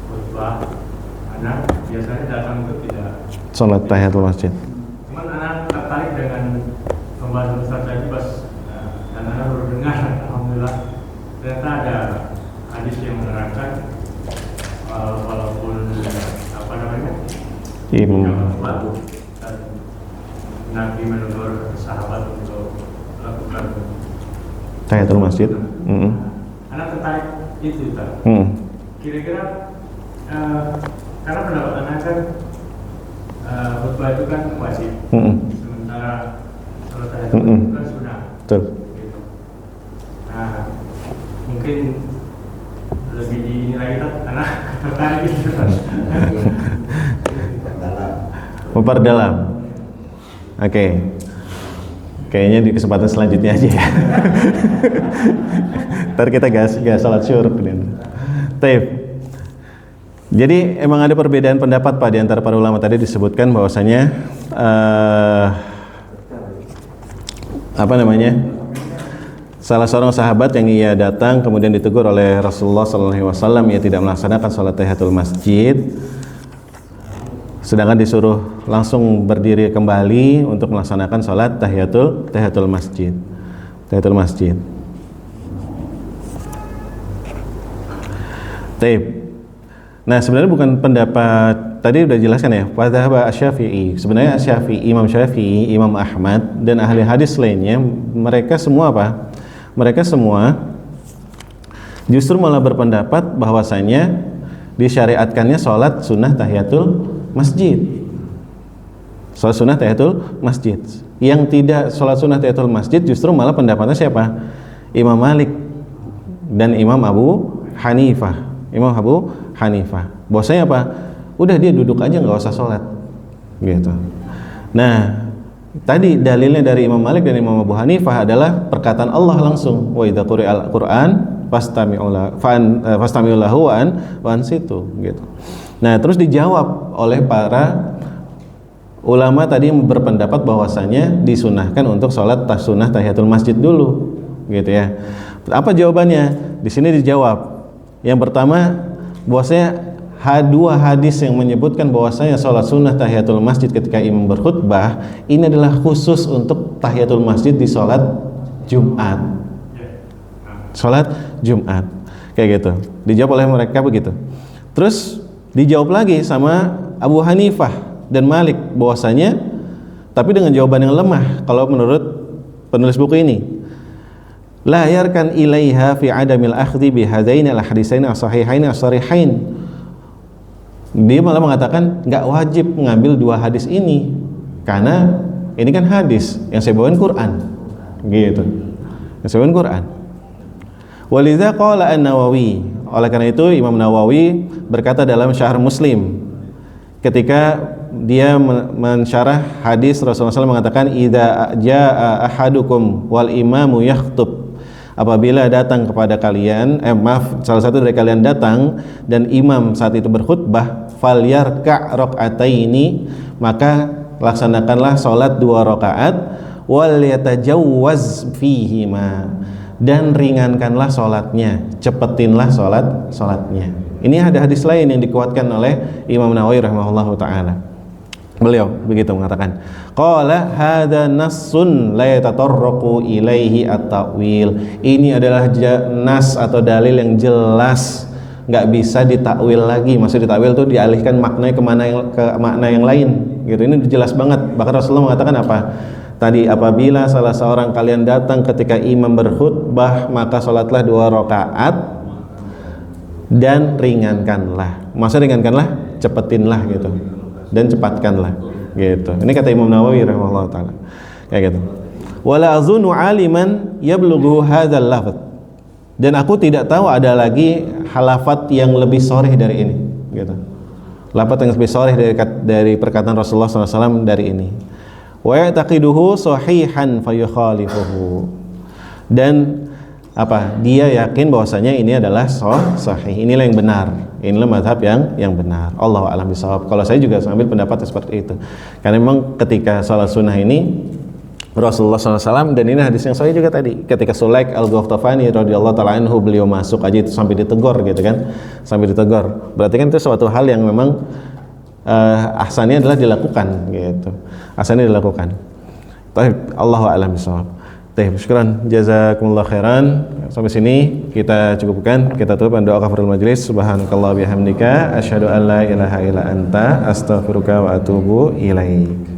khutbah, anak biasanya datang itu tidak sholat tahiyatul masjid. Cuman anak tertarik dengan pembahasan Ustaz tadi dan anak baru dengar, alhamdulillah ternyata ada hadis yang menerangkan walaupun dan Nabi menegur sahabat untuk melakukan tahiyatul masjid. Anak tertarik itu, Pak. Kira-kira karena pendapat anak kan khutbah itu kan wajib, sementara salat tahiyatul masjid itu kan sunnah. Betul. Gitu. Nah, mungkin lebih dinilai anak tertarik itu, Pak. Memperdalam. Oke. Kayaknya di kesempatan selanjutnya aja ya. Ntar kita gas salat syuruk. Taib. Jadi emang ada perbedaan pendapat Pak di antara para ulama. Tadi disebutkan bahwasanya salah seorang sahabat yang ia datang kemudian ditegur oleh Rasulullah SAW, ia tidak melaksanakan sholat tahiyatul masjid, sedangkan disuruh langsung berdiri kembali untuk melaksanakan sholat tahiyatul masjid. Taib. Nah, sebenarnya bukan pendapat tadi udah jelaskan ya, pada Syafi'i. Sebenarnya Imam Syafi'i, Imam Ahmad dan ahli hadis lainnya, mereka semua apa? Mereka semua justru malah berpendapat bahwasanya disyariatkannya sholat sunnah tahiyatul masjid. Sholat sunnah tahiyatul masjid. Yang tidak sholat sunnah tahiyatul masjid justru malah pendapatnya siapa? Imam Malik dan Imam Abu Hanifah. Bahwasanya apa? Udah dia duduk aja, nggak usah sholat, gitu. Nah, tadi dalilnya dari Imam Malik dan Imam Abu Hanifah adalah perkataan Allah langsung, wa idza quri'al Qur'an fastami'u lahu wa ansitu, gitu. Nah, terus dijawab oleh para ulama tadi yang berpendapat bahwasanya disunahkan untuk sholat sunnah tahiyatul masjid dulu, gitu ya. Apa jawabannya? Di sini dijawab. Yang pertama, bahwasanya dua hadis yang menyebutkan bahwasanya sholat sunnah tahiyatul masjid ketika imam berkhutbah ini adalah khusus untuk tahiyatul masjid di sholat Jumat. Sholat Jumat, kayak gitu. Dijawab oleh mereka begitu. Terus dijawab lagi sama Abu Hanifah dan Malik bahwasanya, tapi dengan jawaban yang lemah kalau menurut penulis buku ini. La yarkan ilaiha fi adamil akhdhi bi hadaini al hadisaini as-sahihaini as-sarihain. Dia malah mengatakan enggak wajib mengambil dua hadis ini karena ini kan hadis yang saya bawain Quran, gitu. Yang saya bawain Quran. Walidza qala an-Nawawi. Oleh karena itu Imam Nawawi berkata dalam Syarh Muslim ketika dia mensyarah hadis Rasulullah SAW mengatakan idza jaa ahadukum wal imamu yakhtub. Apabila datang kepada kalian, salah satu dari kalian datang dan imam saat itu berkhutbah, falyarka' rakaataini, maka laksanakanlah salat 2 rakaat, wal yatajawwaz fihima, dan ringankanlah salatnya, cepetinlah salatnya. Ini ada hadis lain yang dikuatkan oleh Imam Nawawi rahimahullahu taala. Beliau begitu mengatakan, qala hadza nassun la yatatarraqu ilaihi at-ta'wil. Ini adalah nas atau dalil yang jelas, nggak bisa ditakwil lagi. Maksud ditakwil itu dialihkan maknanya ke makna yang lain, gitu. Ini jelas banget. Bahkan Rasulullah mengatakan apa? Tadi, apabila salah seorang kalian datang ketika imam berkhutbah, maka salatlah 2 rakaat dan ringankanlah. Maksudnya ringankanlah, cepetinlah gitu. Dan cepatkanlah, gitu. Ini kata Imam Nawawi rahimahullah taala, kayak gitu. Wala azunu aliman yablughu hadzal lafz. Dan aku tidak tahu ada lagi halafat yang lebih sharih dari ini, gitu. Lafaz yang lebih sharih dari perkataan Rasulullah SAW dari ini. Wa ya'taqiduhu sahihan fayukhalifuhu. Dan apa? Dia yakin bahwasanya ini adalah sahih. Inilah yang benar. Inilah mazhab yang benar. Allahu a'lam bishawab. Kalau saya juga ambil pendapat seperti itu. Karena memang ketika salat sunnah ini Rasulullah SAW, dan ini hadis yang sahih juga tadi, ketika Sulaik al-Ghaftafani radhiyallahu ta'ala anhu, beliau masuk aja itu sampai ditegur, gitu kan. Sampai ditegur. Berarti kan itu suatu hal yang memang ahsannya adalah dilakukan, gitu. Ahsannya dilakukan. Baik, Allahu a'lam bishawab. Syukran, jazakumullah khairan. Sampai sini kita cukupkan. Kita tutup dengan doa kafaratul majlis. Subhanakallah bihamdika asyhadu an la ilaha illa anta astaghfiruka wa atubu ilaik.